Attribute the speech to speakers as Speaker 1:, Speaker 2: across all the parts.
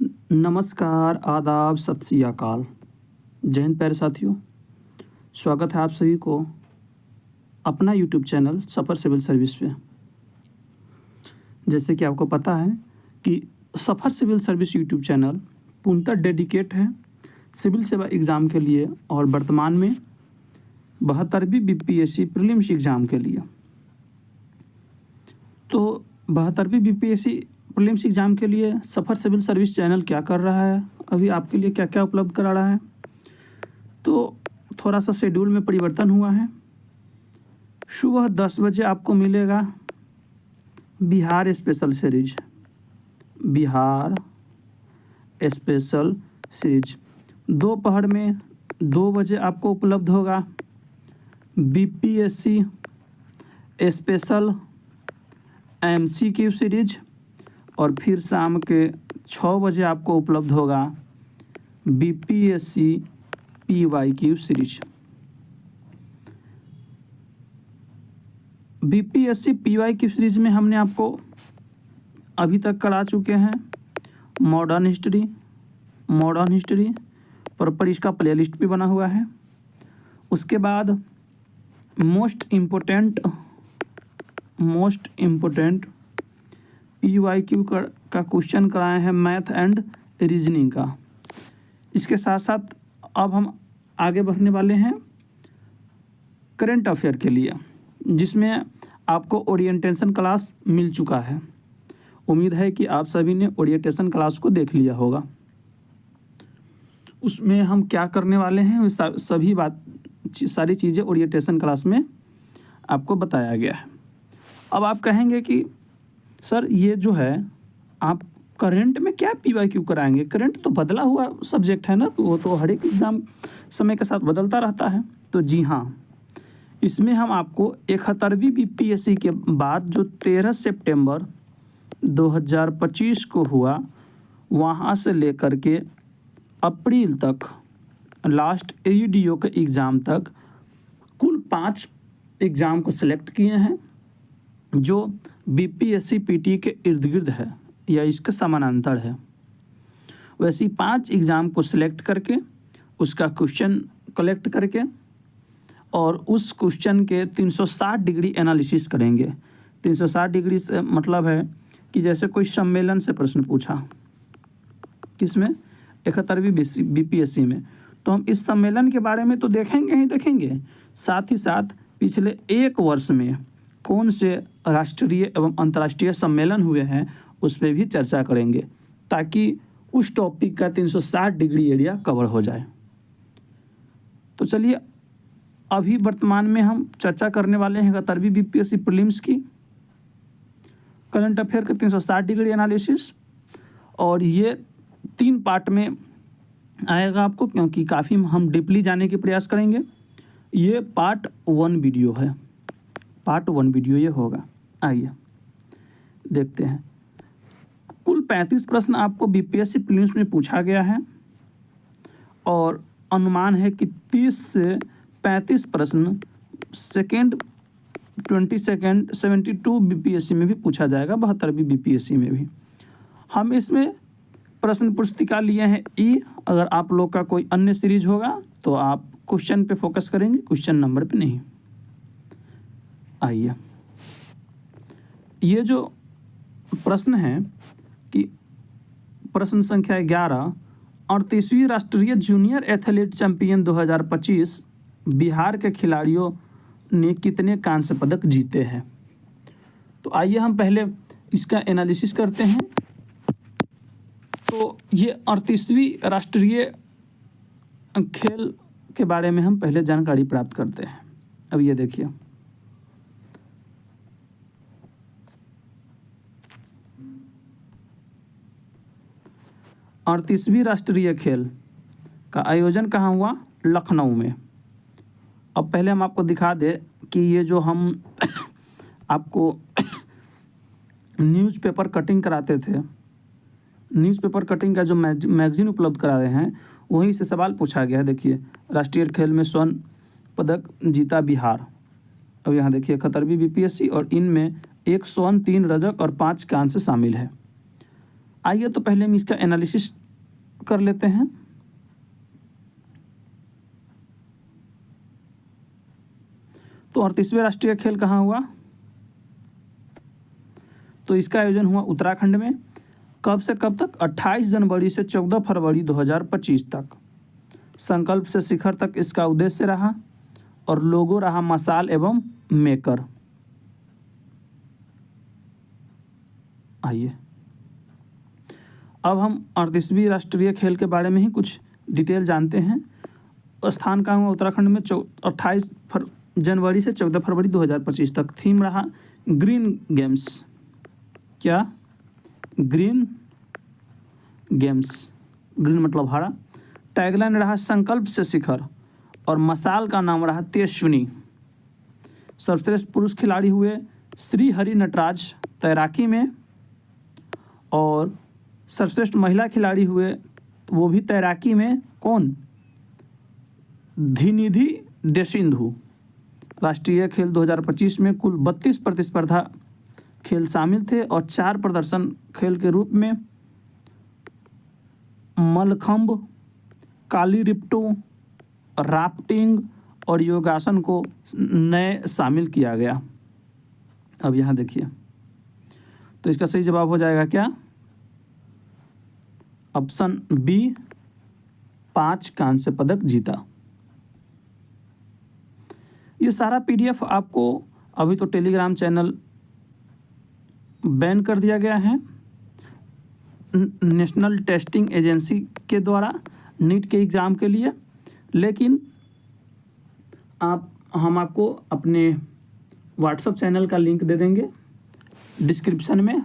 Speaker 1: नमस्कार, आदाब, सत श्री अकाल। जय हिंद प्यारे साथियों, स्वागत है आप सभी को अपना यूट्यूब चैनल सफ़र सिविल सर्विस पे। जैसे कि आपको पता है कि सफ़र सिविल सर्विस यूट्यूब चैनल पूर्णतः डेडिकेट है सिविल सेवा एग्ज़ाम के लिए और वर्तमान में 72वीं बीपीएससी प्रीलिम्स एग्ज़ाम के लिए। तो 72वीं बीपीएससी प्रीलिम्स एग्ज़ाम के लिए सफ़र सिविल सर्विस चैनल क्या कर रहा है, अभी आपके लिए क्या क्या उपलब्ध करा रहा है। तो थोड़ा सा शेड्यूल में परिवर्तन हुआ है। सुबह 10 बजे आपको मिलेगा Bihar special series, Bihar special series. दोपहर में 2 बजे आपको उपलब्ध होगा बीपीएससी स्पेशल एमसीक्यू सीरीज और फिर शाम के 6 बजे आपको उपलब्ध होगा BPSC PYQ series. BPSC PYQ series में हमने आपको अभी तक करा चुके हैं मॉडर्न हिस्ट्री पर इसका प्लेलिस्ट भी बना हुआ है। उसके बाद मोस्ट इम्पोर्टेंट पीवाईक्यू का क्वेश्चन कराए हैं मैथ एंड रीजनिंग का। इसके साथ साथ अब हम आगे बढ़ने वाले हैं करंट अफेयर के लिए, जिसमें आपको ओरिएंटेशन क्लास मिल चुका है। उम्मीद है कि आप सभी ने ओरिएंटेशन क्लास को देख लिया होगा। उसमें हम क्या करने वाले हैं सारी चीज़ें ओरिएंटेशन क्लास में आपको बताया गया है। अब आप कहेंगे कि सर ये जो है आप करंट में क्या पीवाईक्यू कराएंगे, करंट तो बदला हुआ सब्जेक्ट है ना, तो वो तो हर एक एग्ज़ाम समय के साथ बदलता रहता है। तो जी हाँ, इसमें हम आपको 71वीं बीपीएससी के बाद जो 13 सितंबर 2025 को हुआ, वहाँ से लेकर के अप्रैल तक लास्ट ईडीओ के एग्ज़ाम तक कुल 5 एग्ज़ाम को सिलेक्ट किए हैं जो बीपीएससी पीटी के इर्द गिर्द है या इसके समानांतर है। वैसे 5 एग्ज़ाम को सिलेक्ट करके उसका क्वेश्चन कलेक्ट करके और उस क्वेश्चन के 360 डिग्री एनालिसिस करेंगे। 360 डिग्री से मतलब है कि जैसे कोई सम्मेलन से प्रश्न पूछा, किसमें 71वीं बीपीएससी में, तो हम इस सम्मेलन के बारे में तो देखेंगे, साथ ही साथ पिछले 1 वर्ष में कौन से राष्ट्रीय एवं अंतर्राष्ट्रीय सम्मेलन हुए हैं उस पर भी चर्चा करेंगे, ताकि उस टॉपिक का 360 डिग्री एरिया कवर हो जाए। तो चलिए, अभी वर्तमान में हम चर्चा करने वाले हैं 71वीं बीपीएससी प्रीलिम्स की करंट अफेयर का 360 डिग्री एनालिसिस, और ये 3 पार्ट में आएगा आपको, क्योंकि काफ़ी हम डीपली जाने की प्रयास करेंगे। ये पार्ट 1 वीडियो है, पार्ट 1 वीडियो ये होगा। आइए देखते हैं। कुल 35 प्रश्न आपको बीपीएससी प्रीलिम्स में पूछा गया है और अनुमान है कि 30 से 35 प्रश्न 72 बीपीएससी में भी पूछा जाएगा, 72वीं बीपीएससी में भी। हम इसमें प्रश्न पुस्तिका लिए हैं ई। अगर आप लोग का कोई अन्य सीरीज होगा तो आप क्वेश्चन पे फोकस करेंगे, क्वेश्चन नंबर पे नहीं। आइए, ये जो प्रश्न है कि प्रश्न संख्या 11, 38वीं राष्ट्रीय जूनियर एथलीट चैंपियन 2025 बिहार के खिलाड़ियों ने कितने कांस्य पदक जीते हैं। तो आइए हम पहले इसका एनालिसिस करते हैं। तो ये 38वीं राष्ट्रीय खेल के बारे में हम पहले जानकारी प्राप्त करते हैं। अब ये देखिए, अड़तीसवीं राष्ट्रीय खेल का आयोजन कहाँ हुआ? लखनऊ में। अब पहले हम आपको दिखा दें कि ये जो हम आपको न्यूज़पेपर कटिंग कराते थे, न्यूज़पेपर कटिंग का जो मैगजीन उपलब्ध करा रहे हैं, वहीं से सवाल पूछा गया है। देखिए, राष्ट्रीय खेल में स्वर्ण पदक जीता बिहार। अब यहाँ देखिए 71वीं बीपीएससी, और इनमें 1 स्वर्ण, 3 रजत और 5 कांस्य शामिल है। आइए तो पहले हम इसका एनालिसिस कर लेते हैं। तो 38वें राष्ट्रीय खेल कहाँ हुआ? तो इसका आयोजन हुआ उत्तराखंड में। कब से कब तक? 28 जनवरी से 14 फरवरी 2025 तक। संकल्प से शिखर तक इसका उद्देश्य रहा और लोगो रहा मशाल एवं मेकर। आइए अब हम 38वीं राष्ट्रीय खेल के बारे में ही कुछ डिटेल जानते हैं। स्थान कहाँ हुआ? उत्तराखंड में 28 जनवरी से 14 फरवरी 2025 तक। थीम रहा ग्रीन गेम्स। क्या? Green games. ग्रीन मतलब हरा। टैगलाइन रहा संकल्प से शिखर और मशाल का नाम रहा तेजस्विनी। सर्वश्रेष्ठ पुरुष खिलाड़ी हुए श्री हरि नटराज तैराकी में, और सर्वश्रेष्ठ महिला खिलाड़ी हुए वो भी तैराकी में। कौन? धीनिधि देसिंधु। राष्ट्रीय खेल 2025 में कुल 32 प्रतिस्पर्धा खेल शामिल थे और 4 प्रदर्शन खेल के रूप में मलखंब, कालीरिप्टो, राफ्टिंग और योगासन को नए शामिल किया गया। अब यहाँ देखिए, तो इसका सही जवाब हो जाएगा क्या? ऑप्शन बी, 5 कांस्य पदक जीता। ये सारा पीडीएफ आपको अभी तो टेलीग्राम चैनल बैन कर दिया गया है नेशनल टेस्टिंग एजेंसी के द्वारा नीट के एग्ज़ाम के लिए, लेकिन हम आपको अपने व्हाट्सएप चैनल का लिंक दे देंगे डिस्क्रिप्शन में।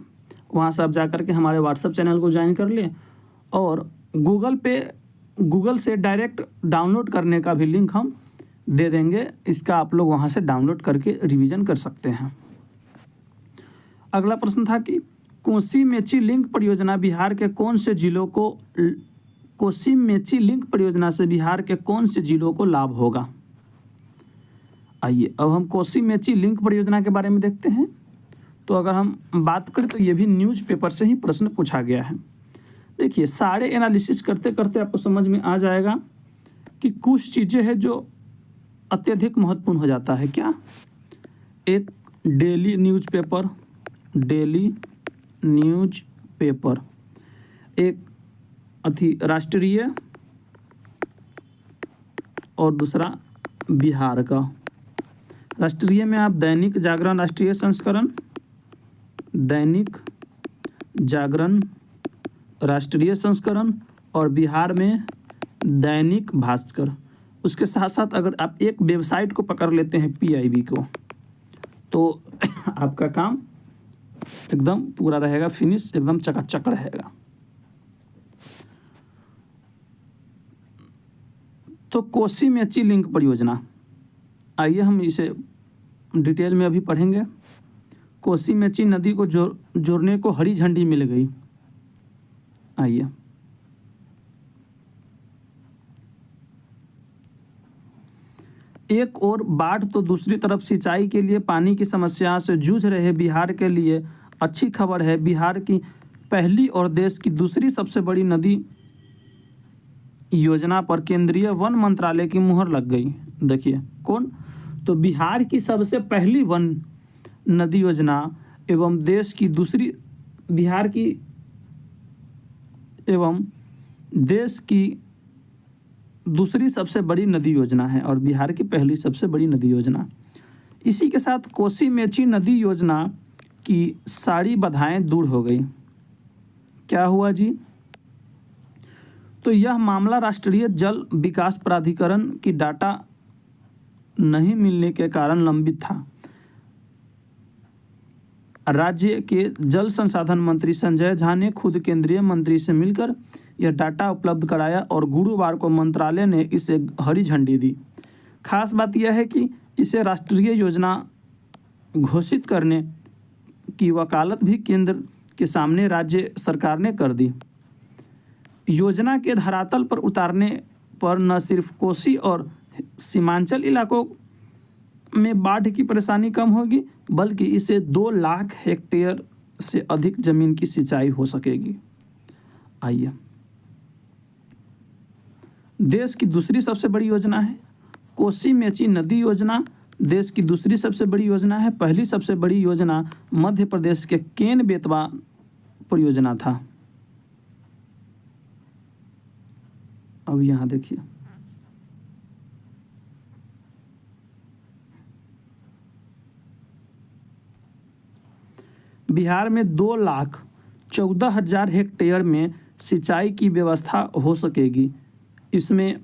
Speaker 1: वहाँ से आप जा कर के हमारे व्हाट्सएप चैनल को ज्वाइन कर लें, और गूगल से डायरेक्ट डाउनलोड करने का भी लिंक हम दे देंगे। इसका आप लोग वहाँ से डाउनलोड करके रिवीजन कर सकते हैं। अगला प्रश्न था कि कोसी मेची लिंक परियोजना बिहार के कौन से जिलों को कोसी मेची लिंक परियोजना से बिहार के कौन से जिलों को लाभ होगा? आइए अब हम कोसी मेची लिंक परियोजना के बारे में देखते हैं। तो अगर हम बात करें तो ये भी न्यूज़पेपर से ही प्रश्न पूछा गया है। देखिए, सारे एनालिसिस करते करते आपको समझ में आ जाएगा कि कुछ चीज़ें हैं जो अत्यधिक महत्वपूर्ण हो जाता है। क्या? एक डेली न्यूज़पेपर, एक राष्ट्रीय, और दूसरा बिहार का। राष्ट्रीय में आप दैनिक जागरण राष्ट्रीय संस्करण, दैनिक जागरण राष्ट्रीय संस्करण, और बिहार में दैनिक भास्कर। उसके साथ साथ अगर आप एक वेबसाइट को पकड़ लेते हैं पीआईबी को, तो आपका काम एकदम पूरा रहेगा, फिनिश एकदम चकाचक रहेगा। तो कोसी मेची लिंक परियोजना, आइए हम इसे डिटेल में अभी पढ़ेंगे। कोसी मेची नदी को जोड़ने को हरी झंडी मिल गई। आइए एक और बाढ़ तो दूसरी तरफ सिंचाई के लिए पानी की समस्या से जूझ रहे बिहार के लिए अच्छी खबर है। बिहार की पहली और देश की दूसरी सबसे बड़ी नदी योजना पर केंद्रीय वन मंत्रालय की मुहर लग गई। देखिए कौन? तो बिहार की सबसे पहली वन नदी योजना एवं देश की दूसरी, बिहार की एवं देश की दूसरी सबसे बड़ी नदी योजना है और बिहार की पहली सबसे बड़ी नदी योजना। इसी के साथ कोसी मेची नदी योजना की सारी बाधाएं दूर हो गई। क्या हुआ जी? तो यह मामला राष्ट्रीय जल विकास प्राधिकरण की डाटा नहीं मिलने के कारण लंबित था। राज्य के जल संसाधन मंत्री संजय झा ने खुद केंद्रीय मंत्री से मिलकर यह डाटा उपलब्ध कराया और गुरुवार को मंत्रालय ने इसे हरी झंडी दी। खास बात यह है कि इसे राष्ट्रीय योजना घोषित करने की वकालत भी केंद्र के सामने राज्य सरकार ने कर दी। योजना के धरातल पर उतारने पर न सिर्फ कोसी और सीमांचल इलाकों में बाढ़ की परेशानी कम होगी, बल्कि इसे 2 लाख हेक्टेयर से अधिक जमीन की सिंचाई हो सकेगी। आइए, देश की दूसरी सबसे बड़ी योजना है कोसी मेची नदी योजना। देश की दूसरी सबसे बड़ी योजना है। पहली सबसे बड़ी योजना मध्य प्रदेश के केन बेतवा परियोजना था। अब यहाँ देखिए, बिहार में 2,14,000 हेक्टेयर में सिंचाई की व्यवस्था हो सकेगी। इसमें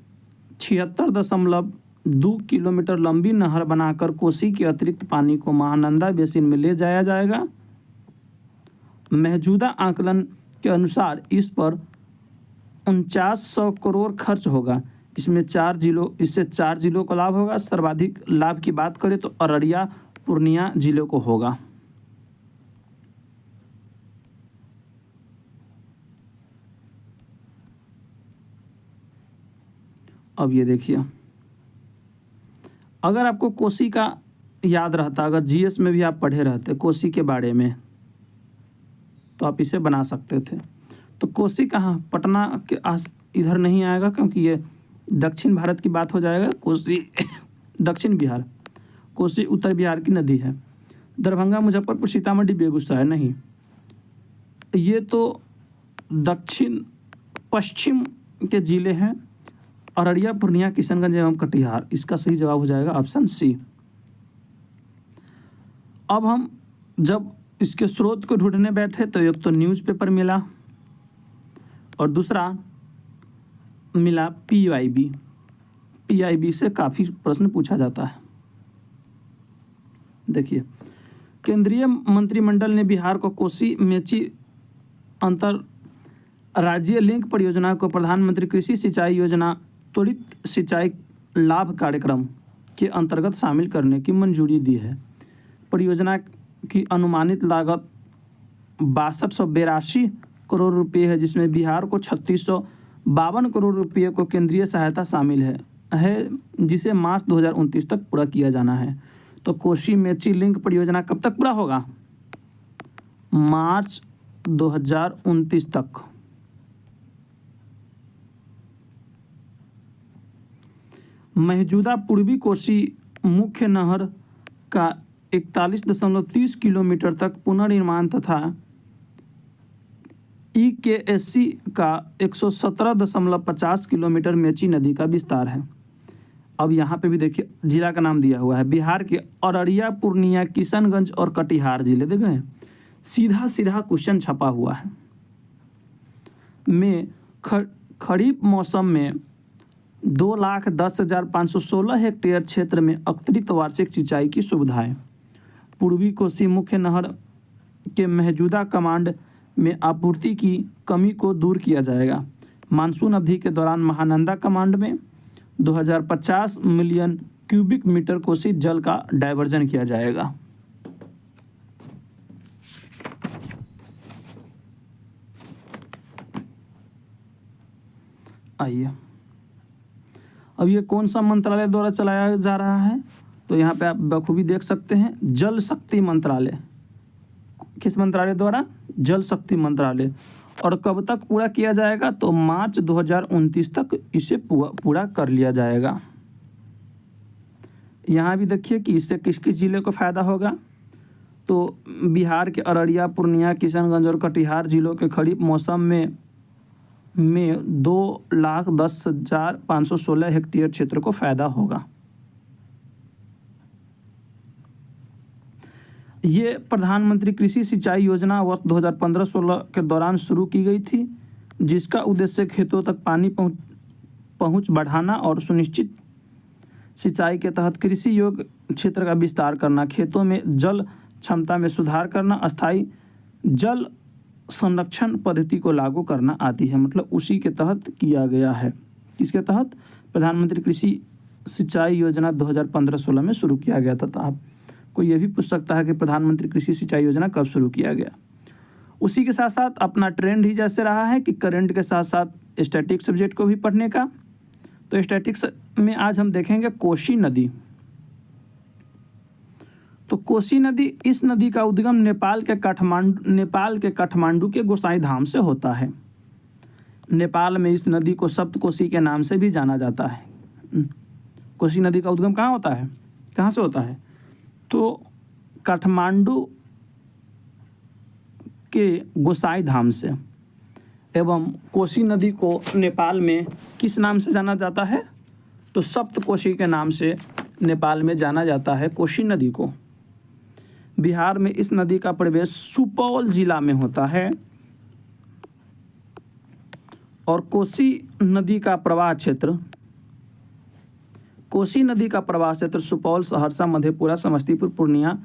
Speaker 1: 76.2 किलोमीटर लंबी नहर बनाकर कोसी के अतिरिक्त पानी को महानंदा बेसिन में ले जाया जाएगा। मौजूदा आकलन के अनुसार इस पर 4900 करोड़ खर्च होगा। इससे 4 जिलों को लाभ होगा। सर्वाधिक लाभ की बात करें तो अररिया पूर्णिया जिलों को होगा। अब ये देखिए, अगर आपको कोसी का याद रहता, अगर जीएस में भी आप पढ़े रहते कोसी के बारे में, तो आप इसे बना सकते थे। तो कोसी कहाँ, पटना के इधर नहीं आएगा क्योंकि ये दक्षिण भारत की बात हो जाएगा। कोसी दक्षिण बिहार, कोसी उत्तर बिहार की नदी है। दरभंगा, मुजफ्फरपुर, सीतामढ़ी, बेगूसराय नहीं, ये तो दक्षिण पश्चिम के जिले हैं। अररिया, पूर्णिया, किशनगंज एवं कटिहार। इसका सही जवाब हो जाएगा ऑप्शन सी। अब हम जब इसके स्रोत को ढूंढने बैठे तो एक तो न्यूज़पेपर मिला और दूसरा मिला पीआईबी। पीआईबी से काफ़ी प्रश्न पूछा जाता है। देखिए, केंद्रीय मंत्रिमंडल ने बिहार को कोसी मेची अंतर राज्य लिंक परियोजना को प्रधानमंत्री कृषि सिंचाई योजना त्वरित सिंचाई लाभ कार्यक्रम के अंतर्गत शामिल करने की मंजूरी दी है। परियोजना की अनुमानित लागत 6282 करोड़ रुपये है, जिसमें बिहार को 3652 करोड़ रुपये को केंद्रीय सहायता शामिल है जिसे मार्च 2029 तक पूरा किया जाना है। तो कोसी मेची लिंक परियोजना कब तक पूरा होगा? मार्च 2029 तक। मौजूदा पूर्वी कोसी मुख्य नहर का 41.30 किलोमीटर तक पुनर्निर्माण तथा EKSC का 117.50 किलोमीटर मेची नदी का विस्तार है। अब यहाँ पे भी देखिए, जिला का नाम दिया हुआ है। बिहार के अररिया, पूर्णिया, किशनगंज और कटिहार जिले देख रहे हैं। सीधा सीधा क्वेश्चन छपा हुआ है। में खरीफ मौसम में 2,10,516 हेक्टेयर क्षेत्र में अतिरिक्त वार्षिक सिंचाई की सुविधाएं। पूर्वी कोसी मुख्य नहर के मौजूदा कमांड में आपूर्ति की कमी को दूर किया जाएगा। मानसून अवधि के दौरान महानंदा कमांड में 2050 मिलियन क्यूबिक मीटर कोसी जल का डायवर्जन किया जाएगा। आइए, अब ये कौन सा मंत्रालय द्वारा चलाया जा रहा है? तो यहाँ पे आप बखूबी देख सकते हैं, जल शक्ति मंत्रालय। किस मंत्रालय द्वारा? जल शक्ति मंत्रालय। और कब तक पूरा किया जाएगा? तो मार्च 2029 तक इसे पूरा कर लिया जाएगा। यहाँ भी देखिए कि इससे किस किस जिले को फ़ायदा होगा। तो बिहार के अररिया, पूर्णिया, किशनगंज और कटिहार जिलों के खरीफ मौसम में 2,10,516 हेक्टेयर क्षेत्र को फायदा होगा। ये प्रधानमंत्री कृषि सिंचाई योजना वर्ष 2015-16 के दौरान शुरू की गई थी, जिसका उद्देश्य खेतों तक पानी पहुंच बढ़ाना और सुनिश्चित सिंचाई के तहत कृषि योग्य क्षेत्र का विस्तार करना, खेतों में जल क्षमता में सुधार करना, अस्थायी जल संरक्षण पद्धति को लागू करना आदि है। मतलब उसी के तहत किया गया है। किसके तहत? प्रधानमंत्री कृषि सिंचाई योजना 2015-16 में शुरू किया गया था। तो आपको ये भी पूछ सकता है कि प्रधानमंत्री कृषि सिंचाई योजना कब शुरू किया गया। उसी के साथ साथ अपना ट्रेंड ही जैसे रहा है कि करंट के साथ साथ स्टैटिक सब्जेक्ट को भी पढ़ने का। तो स्टैटिक्स में आज हम देखेंगे कोसी नदी। तो कोसी नदी, इस नदी का उद्गम नेपाल के काठमांडू के गोसाई धाम से होता है। नेपाल में इस नदी को सप्तकोशी के नाम से भी जाना जाता है। कोसी नदी का उद्गम कहाँ होता है, कहाँ से होता है? तो काठमांडू के गोसाई धाम से। एवं कोसी नदी को नेपाल में किस नाम से जाना जाता है? तो सप्तकोशी के नाम से नेपाल में जाना जाता है कोसी नदी को। बिहार में इस नदी का प्रवेश सुपौल जिला में होता है और कोसी नदी का प्रवाह क्षेत्र सुपौल, सहरसा, मधेपुरा, समस्तीपुर, पूर्णिया,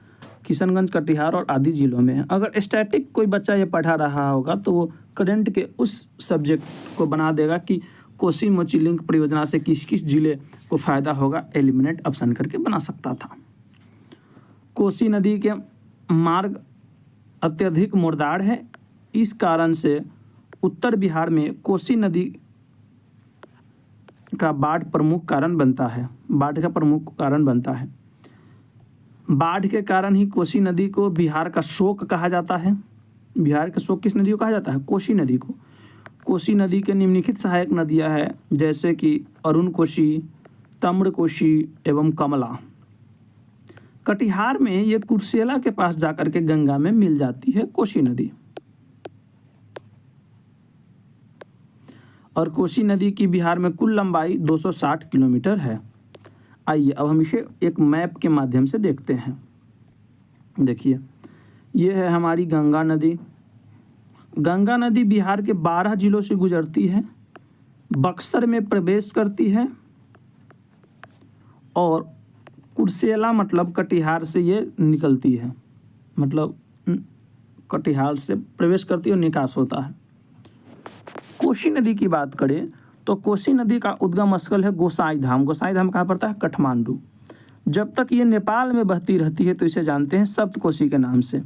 Speaker 1: किशनगंज, कटिहार और आदि जिलों में है। अगर स्टैटिक कोई बच्चा ये पढ़ा रहा होगा तो वो करंट के उस सब्जेक्ट को बना देगा कि कोसी मोची लिंक परियोजना से किस किस जिले को फ़ायदा होगा, एलिमिनेट ऑप्शन करके बना सकता था। कोसी नदी के मार्ग अत्यधिक मुर्दार है, इस कारण से उत्तर बिहार में कोसी नदी का बाढ़ का प्रमुख कारण बनता है। बाढ़ के कारण ही कोसी नदी को बिहार का शोक कहा जाता है। बिहार का शोक किस नदी को कहा जाता है? कोसी नदी को। कोसी नदी के निम्नलिखित सहायक नदियां हैं जैसे कि अरुण कोशी, तम्र कोशी एवं कमला। कटिहार में ये कुर्सेला के पास जाकर के गंगा में मिल जाती है कोसी नदी। और कोसी नदी की बिहार में कुल लंबाई 260 किलोमीटर है। आइए अब हम इसे एक मैप के माध्यम से देखते हैं। देखिए, ये है हमारी गंगा नदी। गंगा नदी बिहार के 12 जिलों से गुजरती है, बक्सर में प्रवेश करती है और कुर्सेला मतलब कटिहार से ये निकलती है, मतलब कटिहार से प्रवेश करती है और निकास होता है। कोसी नदी की बात करें तो कोसी नदी का उद्गम स्थल है गोसाई धाम। गोसाई धाम कहाँ पड़ता है? काठमांडू। जब तक ये नेपाल में बहती रहती है तो इसे जानते हैं सप्तकोशी के नाम से।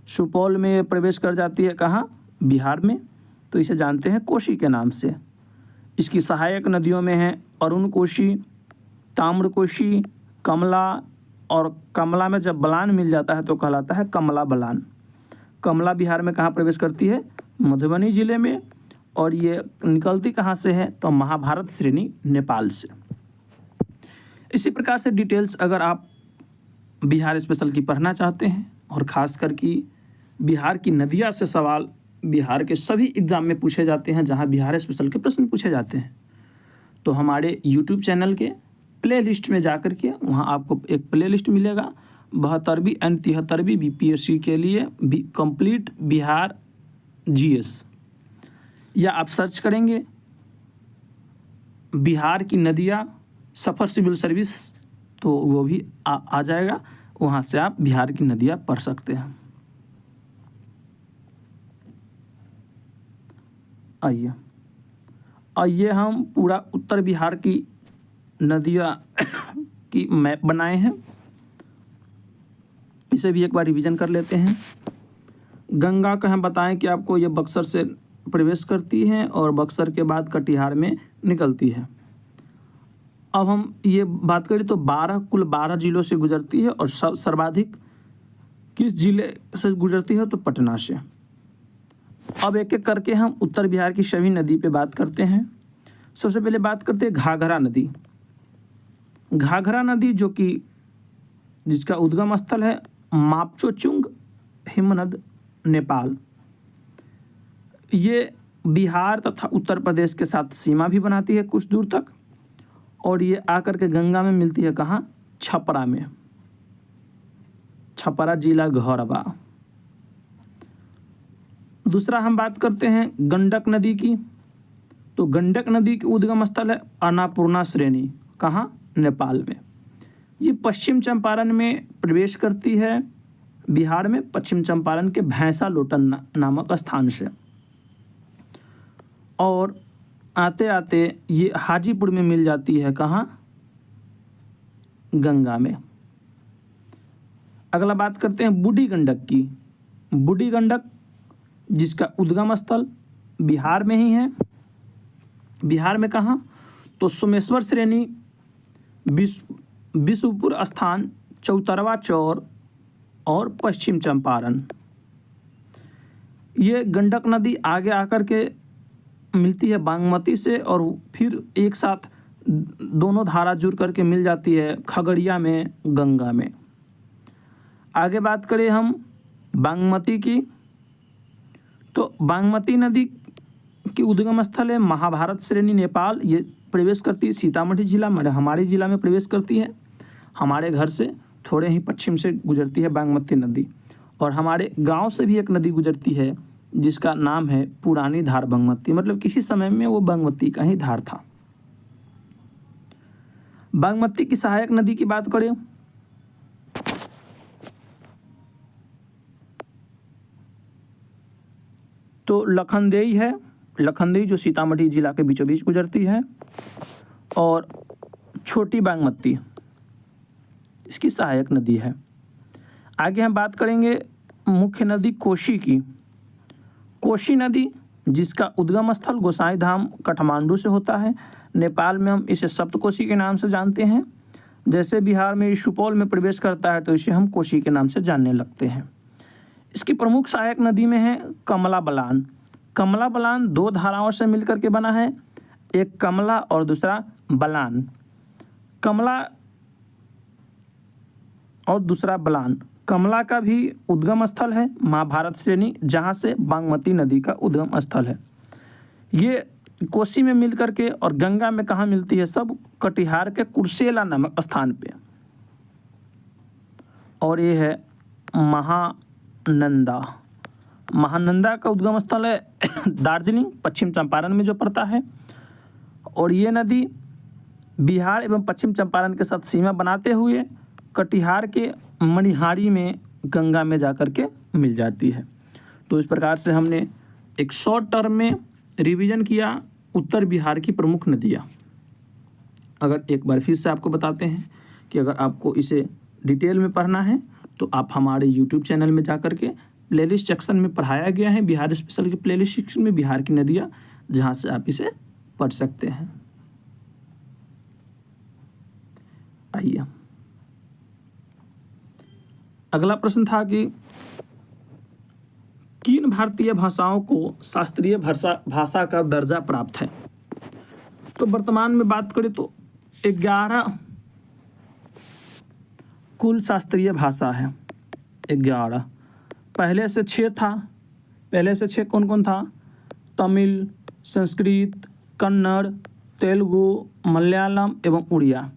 Speaker 1: सुपौल में प्रवेश कर जाती है कहाँ? बिहार में, तो इसे जानते हैं कोसी के नाम से। इसकी सहायक नदियों में है अरुण कोशी, ताम्र कोशी, कमला, और कमला में जब बलान मिल जाता है तो कहलाता है कमला बलान। कमला बिहार में कहाँ प्रवेश करती है? मधुबनी जिले में। और ये निकलती कहाँ से है? तो महाभारत श्रेणी नेपाल से। इसी प्रकार से डिटेल्स अगर आप बिहार स्पेशल की पढ़ना चाहते हैं और ख़ास कर कि बिहार की नदियाँ से सवाल बिहार के सभी एग्ज़ाम में पूछे जाते हैं, जहाँ बिहार स्पेशल के प्रश्न पूछे जाते हैं, तो हमारे यूट्यूब चैनल के प्ले लिस्ट में जाकर के वहाँ आपको एक प्ले लिस्ट मिलेगा 72वीं एंड 73वीं बीपीएससी के लिए कंप्लीट बिहार जीएस, या आप सर्च करेंगे बिहार की नदियाँ सफ़र सिविल सर्विस तो वो भी आ जाएगा। वहाँ से आप बिहार की नदियाँ पढ़ सकते हैं। आइए हम पूरा उत्तर बिहार की नदियाँ की मैप बनाए हैं, इसे भी एक बार रिवीजन कर लेते हैं। गंगा का हम बताएं कि आपको ये बक्सर से प्रवेश करती है और बक्सर के बाद कटिहार में निकलती है। अब हम ये बात करें तो कुल 12 जिलों से गुजरती है और सर्वाधिक किस जिले से गुजरती है? तो पटना से। अब एक एक करके हम उत्तर बिहार की सभी नदी पे बात करते हैं। सबसे पहले बात करते हैं घाघरा नदी। घाघरा नदी जो कि जिसका उद्गम स्थल है मापचोचुंग हिमनद, नेपाल। ये बिहार तथा उत्तर प्रदेश के साथ सीमा भी बनाती है कुछ दूर तक, और ये आकर के गंगा में मिलती है कहाँ? छपरा में। छपरा जिला घोरबा। दूसरा हम बात करते हैं गंडक नदी की। तो गंडक नदी की उद्गम स्थल है अन्नपूर्णा श्रेणी, कहाँ? नेपाल में। ये पश्चिम चंपारण में प्रवेश करती है बिहार में, पश्चिम चंपारण के भैंसा लोटन नामक स्थान से, और आते आते ये हाजीपुर में मिल जाती है कहाँ? गंगा में। अगला बात करते हैं बूढ़ी गंडक की। बूढ़ी गंडक जिसका उद्गम स्थल बिहार में ही है। बिहार में कहाँ? तो सोमेश्वर श्रेणी, विशुपुर स्थान, चौतरवा चौर और पश्चिम चंपारण। ये गंडक नदी आगे आकर के मिलती है बागमती से और फिर एक साथ दोनों धारा जुड़ करके मिल जाती है खगड़िया में, गंगा में। आगे बात करें हम बागमती की, तो बागमती नदी की उद्गम स्थल है महाभारत श्रेणी, नेपाल। ये प्रवेश करती है सीतामढ़ी जिला, हमारे ज़िला में प्रवेश करती है। हमारे घर से थोड़े ही पश्चिम से गुजरती है बागमती नदी। और हमारे गांव से भी एक नदी गुजरती है जिसका नाम है पुरानी धार बागमती, मतलब किसी समय में वो बागमती का ही धार था। बागमती की सहायक नदी की बात करें तो लखनदेई है, लखनदेई जो सीतामढ़ी जिला के बीचों बीच गुजरती है। और छोटी बागमती इसकी सहायक नदी है। आगे हम बात करेंगे मुख्य नदी कोशी की। कोशी नदी जिसका उद्गम स्थल गोसाई धाम काठमांडू से होता है। नेपाल में हम इसे सप्तकोशी के नाम से जानते हैं। जैसे बिहार में सुपौल में प्रवेश करता है तो इसे हम कोशी के नाम से जानने लगते हैं। इसकी प्रमुख सहायक नदी में है कमला बलान। कमला बलान दो धाराओं से मिलकर के बना है, एक कमला और दूसरा बलान। कमला और दूसरा बलान। कमला का भी उद्गम स्थल है महाभारत श्रेणी, जहाँ से बागमती नदी का उद्गम स्थल है। ये कोसी में मिल करके और गंगा में कहाँ मिलती है, सब कटिहार के कुर्सेला नामक स्थान पे। और ये है महानंदा। महानंदा का उद्गम स्थल है दार्जिलिंग, पश्चिम चंपारण में जो पड़ता है। और ये नदी बिहार एवं पश्चिम चंपारण के साथ सीमा बनाते हुए कटिहार के मणिहारी में गंगा में जाकर के मिल जाती है। तो इस प्रकार से हमने एक शॉर्ट टर्म में रिवीजन किया उत्तर बिहार की प्रमुख नदियाँ। अगर एक बार फिर से आपको बताते हैं कि अगर आपको इसे डिटेल में पढ़ना है तो आप हमारे यूट्यूब चैनल में जाकर के प्लेलिस्ट सेक्शन में पढ़ाया गया है, बिहार स्पेशल के प्लेलिस्ट सेक्शन में बिहार की नदियाँ, जहाँ से आप इसे पढ़ सकते हैं। आइए, अगला प्रश्न था कि किन भारतीय भाषाओं को शास्त्रीय भाषा का दर्जा प्राप्त है। तो वर्तमान में बात करें तो 11 कुल शास्त्रीय भाषा है। 11, पहले से 6 था। पहले से 6 कौन कौन था? तमिल, संस्कृत, कन्नड़, तेलुगु, मलयालम एवं उड़िया।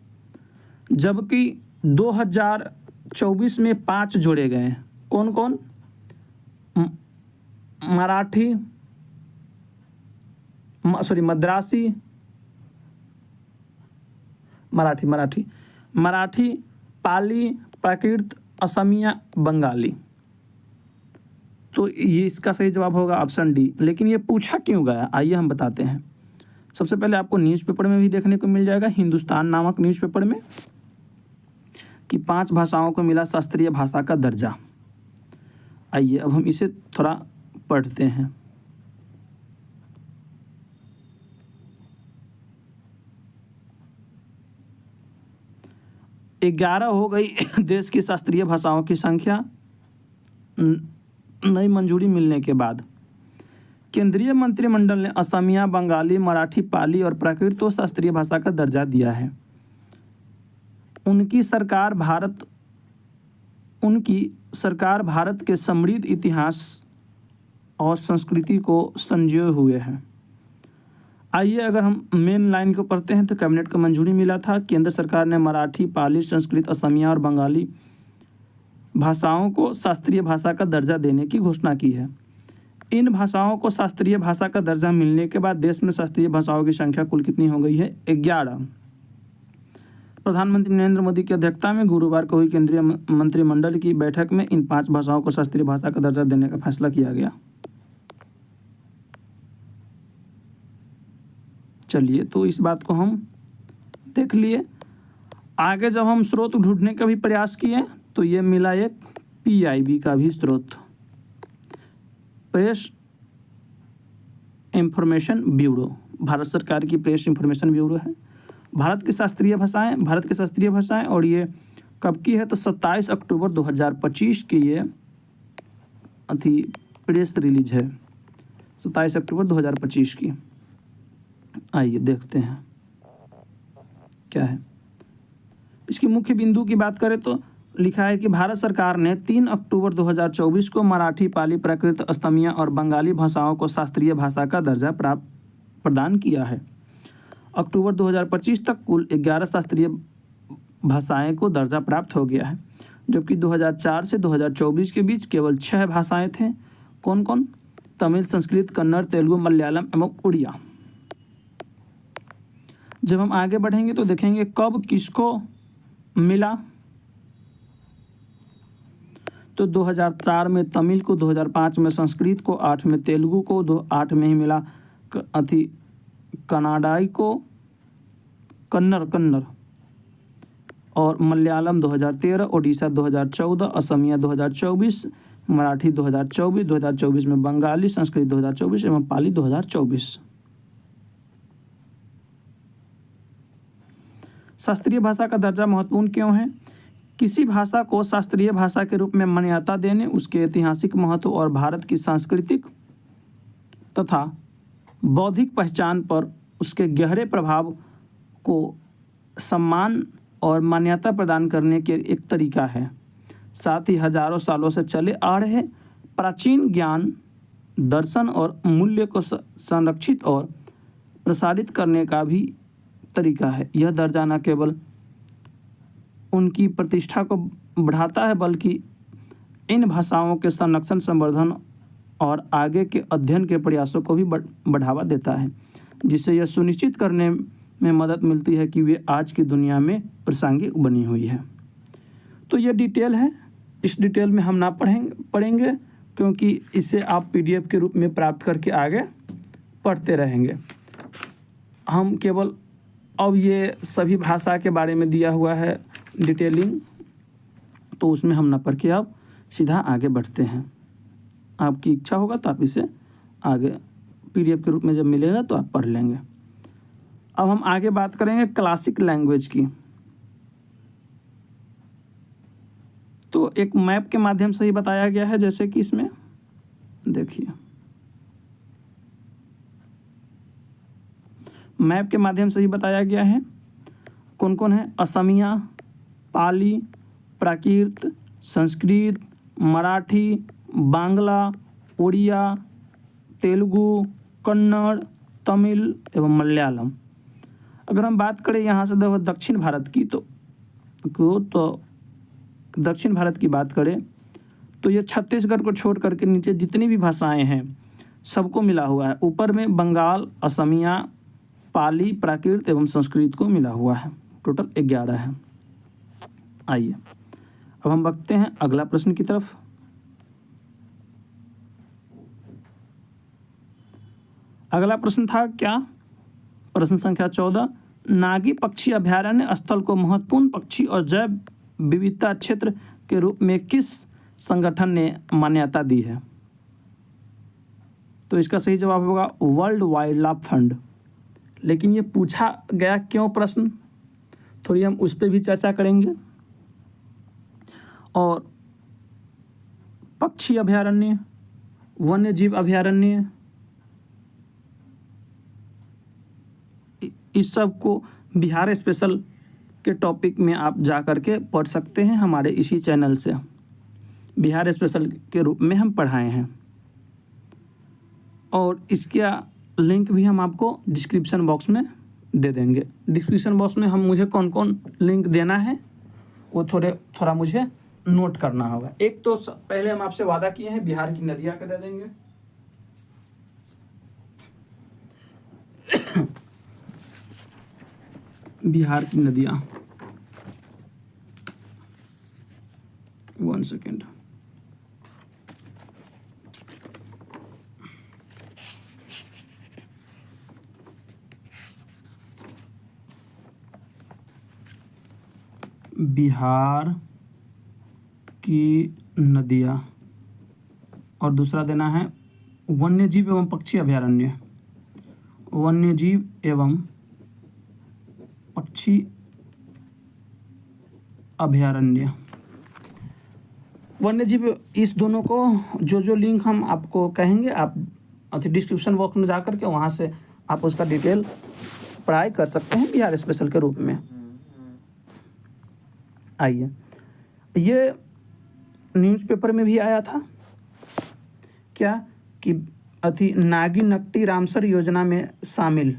Speaker 1: जबकि 2024 में 5 जोड़े गए हैं। कौन कौन? मराठी, मद्रासी, मराठी, पाली, प्राकृत, असमिया, बंगाली। तो ये इसका सही जवाब होगा ऑप्शन डी। लेकिन ये पूछा क्यों गया, आइए हम बताते हैं। सबसे पहले आपको न्यूज़पेपर में भी देखने को मिल जाएगा, हिंदुस्तान नामक न्यूज़पेपर में, कि 5 भाषाओं को मिला शास्त्रीय भाषा का दर्जा। आइए अब हम इसे थोड़ा पढ़ते हैं। ग्यारह हो गई देश की शास्त्रीय भाषाओं की संख्या नई मंजूरी मिलने के बाद। केंद्रीय मंत्रिमंडल ने असमिया, बंगाली, मराठी, पाली और प्राकृत को शास्त्रीय भाषा का दर्जा दिया है। उनकी सरकार भारत के समृद्ध इतिहास और संस्कृति को संजोए हुए है। आइए अगर हम मेन लाइन को पढ़ते हैं तो कैबिनेट को मंजूरी मिला था। केंद्र सरकार ने मराठी, पाली, संस्कृत, असमिया और बंगाली भाषाओं को शास्त्रीय भाषा का दर्जा देने की घोषणा की है। इन भाषाओं को शास्त्रीय भाषा का दर्जा मिलने के बाद देश में शास्त्रीय भाषाओं की संख्या कुल कितनी हो गई है? 11। प्रधानमंत्री नरेंद्र मोदी की अध्यक्षता में गुरुवार को हुई केंद्रीय मंत्रिमंडल की बैठक में इन 5 भाषाओं को शास्त्रीय भाषा का दर्जा देने का फैसला किया गया। चलिए, तो इस बात को हम देख लिए। आगे जब हम स्रोत ढूंढने का भी प्रयास किए तो ये मिला एक PIB का भी स्रोत, प्रेस इंफॉर्मेशन ब्यूरो, भारत सरकार की प्रेस इंफॉर्मेशन ब्यूरो है। भारत की शास्त्रीय भाषाएं, और ये कब की है? तो 27 अक्टूबर 2025 की ये प्रेस रिलीज है, 27 अक्टूबर 2025 की। आइए देखते हैं क्या है। इसकी मुख्य बिंदु की बात करें तो लिखा है कि भारत सरकार ने 3 अक्टूबर 2024 को मराठी, पाली, प्राकृत, असमिया और बंगाली भाषाओं को शास्त्रीय भाषा का दर्जा प्रदान किया है। अक्टूबर 2025 तक कुल 11 शास्त्रीय भाषाएं को दर्जा प्राप्त हो गया है, जबकि 2004 से 2024 के बीच केवल 6 भाषाएं थे। कौन कौन? तमिल, संस्कृत, कन्नड़, तेलुगु, मलयालम एवं उड़िया। जब हम आगे बढ़ेंगे तो देखेंगे कब किसको मिला। तो 2004 में तमिल को, 2005 में संस्कृत को, 8 में तेलुगु को, 8 में ही मिला कनाडाई को, कन्नड़ और मलयालम 2013, ओडिशा 2014, असमिया 2024, मराठी 2024 में बंगाली, संस्कृत 2024 एवं पाली 2024। शास्त्रीय भाषा का दर्जा महत्वपूर्ण क्यों है? किसी भाषा को शास्त्रीय भाषा के रूप में मान्यता देने, उसके ऐतिहासिक महत्व और भारत की सांस्कृतिक तथा बौद्धिक पहचान पर उसके गहरे प्रभाव को सम्मान और मान्यता प्रदान करने के एक तरीका है। साथ ही हजारों सालों से चले आ रहे प्राचीन ज्ञान, दर्शन और मूल्य को संरक्षित और प्रसारित करने का भी तरीका है। यह दर्जा न केवल उनकी प्रतिष्ठा को बढ़ाता है, बल्कि इन भाषाओं के संरक्षण, संवर्धन और आगे के अध्ययन के प्रयासों को भी बढ़ावा देता है, जिससे यह सुनिश्चित करने में मदद मिलती है कि वे आज की दुनिया में प्रासंगिक बनी हुई है। तो ये डिटेल है, इस डिटेल में हम ना पढ़ेंगे क्योंकि इसे आप PDF के रूप में प्राप्त करके आगे पढ़ते रहेंगे। हम केवल अब ये सभी भाषा के बारे में दिया हुआ है डिटेलिंग, तो उसमें हम ना पढ़ के अब सीधा आगे बढ़ते हैं। आपकी इच्छा होगा तो आप इसे आगे PDF के रूप में जब मिलेगा तो आप पढ़ लेंगे। अब हम आगे बात करेंगे क्लासिक लैंग्वेज की। तो एक मैप के माध्यम से ही बताया गया है, जैसे कि इसमें देखिए मैप के माध्यम से ही बताया गया है कौन कौन है। असमिया, पाली, प्राकृत, संस्कृत, मराठी, बांग्ला, उड़िया, तेलुगु, कन्नड़, तमिल एवं मलयालम। अगर हम बात करें यहाँ से दक्षिण भारत की तो दक्षिण भारत की बात करें तो ये छत्तीसगढ़ को छोड़ करके नीचे जितनी भी भाषाएं हैं सबको मिला हुआ है। ऊपर में बंगाल, असमिया, पाली, प्राकृत एवं संस्कृत को मिला हुआ है। टोटल 11 है। आइए अब हम बढ़ते हैं अगला प्रश्न की तरफ। अगला प्रश्न था क्या? प्रश्न संख्या 14, नागी पक्षी अभयारण्य स्थल को महत्वपूर्ण पक्षी और जैव विविधता क्षेत्र के रूप में किस संगठन ने मान्यता दी है? तो इसका सही जवाब होगा वर्ल्ड वाइल्ड लाइफ फंड। लेकिन ये पूछा गया क्यों प्रश्न, थोड़ी हम उस पर भी चर्चा करेंगे। और पक्षी अभयारण्य, वन्य जीव अभयारण्य, इस सब को बिहार स्पेशल के टॉपिक में आप जा कर के पढ़ सकते हैं। हमारे इसी चैनल से बिहार स्पेशल के रूप में हम पढ़ाए हैं, और इसका लिंक भी हम आपको डिस्क्रिप्शन बॉक्स में दे देंगे। डिस्क्रिप्शन बॉक्स में मुझे कौन कौन लिंक देना है वो थोड़ा मुझे नोट करना होगा। एक तो पहले हम आपसे वादा किए हैं बिहार की नदियाँ का दे देंगे। बिहार की नदियाँ, 1 सेकेंड। बिहार की नदियाँ, और दूसरा देना है वन्यजीव एवं पक्षी अभयारण्य। वन्यजीव एवं पक्षी अभयारण्य, वन्यजीव, इस दोनों को जो लिंक हम आपको कहेंगे आप डिस्क्रिप्शन बॉक्स में जा कर के वहाँ से आप उसका डिटेल पढ़ाई कर सकते हैं बिहार स्पेशल के रूप में। आइए, ये न्यूज़पेपर में भी आया था क्या कि नागी नकटी रामसर योजना में शामिल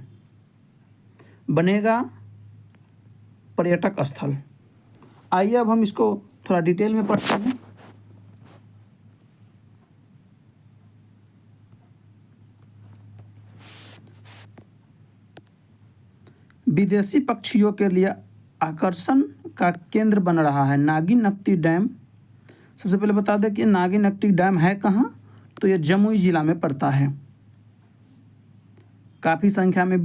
Speaker 1: बनेगा पर्यटक स्थल। आइए अब हम इसको थोड़ा डिटेल में पढ़ते हैं। विदेशी पक्षियों के लिए आकर्षण का केंद्र बन रहा है नागी नकटी डैम। सबसे पहले बता दें कि नागी नकटी डैम है कहाँ, तो ये जमुई जिला में पड़ता है। काफ़ी संख्या में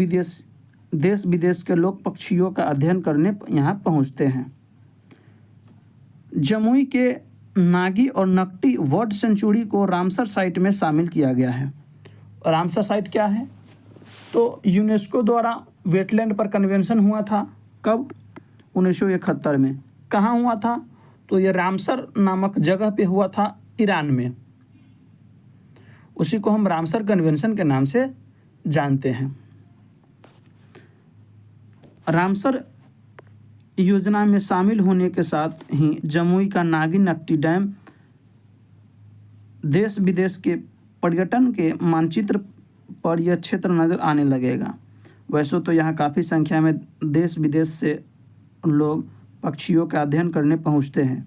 Speaker 1: देश विदेश के लोग पक्षियों का अध्ययन करने यहाँ पहुँचते हैं। जमुई के नागी और नकटी बर्ड सेंचुरी को रामसर साइट में शामिल किया गया है। रामसर साइट क्या है, तो यूनेस्को द्वारा वेटलैंड पर कन्वेंशन हुआ था। कब? 1971 में। कहाँ हुआ था, तो ये रामसर नामक जगह पे हुआ था, ईरान में। उसी को हम रामसर कन्वेंशन के नाम से जानते हैं। रामसर योजना में शामिल होने के साथ ही जमुई का नागी नकटी डैम देश विदेश के पर्यटन के मानचित्र पर यह क्षेत्र नज़र आने लगेगा। वैसे तो यहाँ काफ़ी संख्या में देश विदेश से लोग पक्षियों का अध्ययन करने पहुँचते हैं।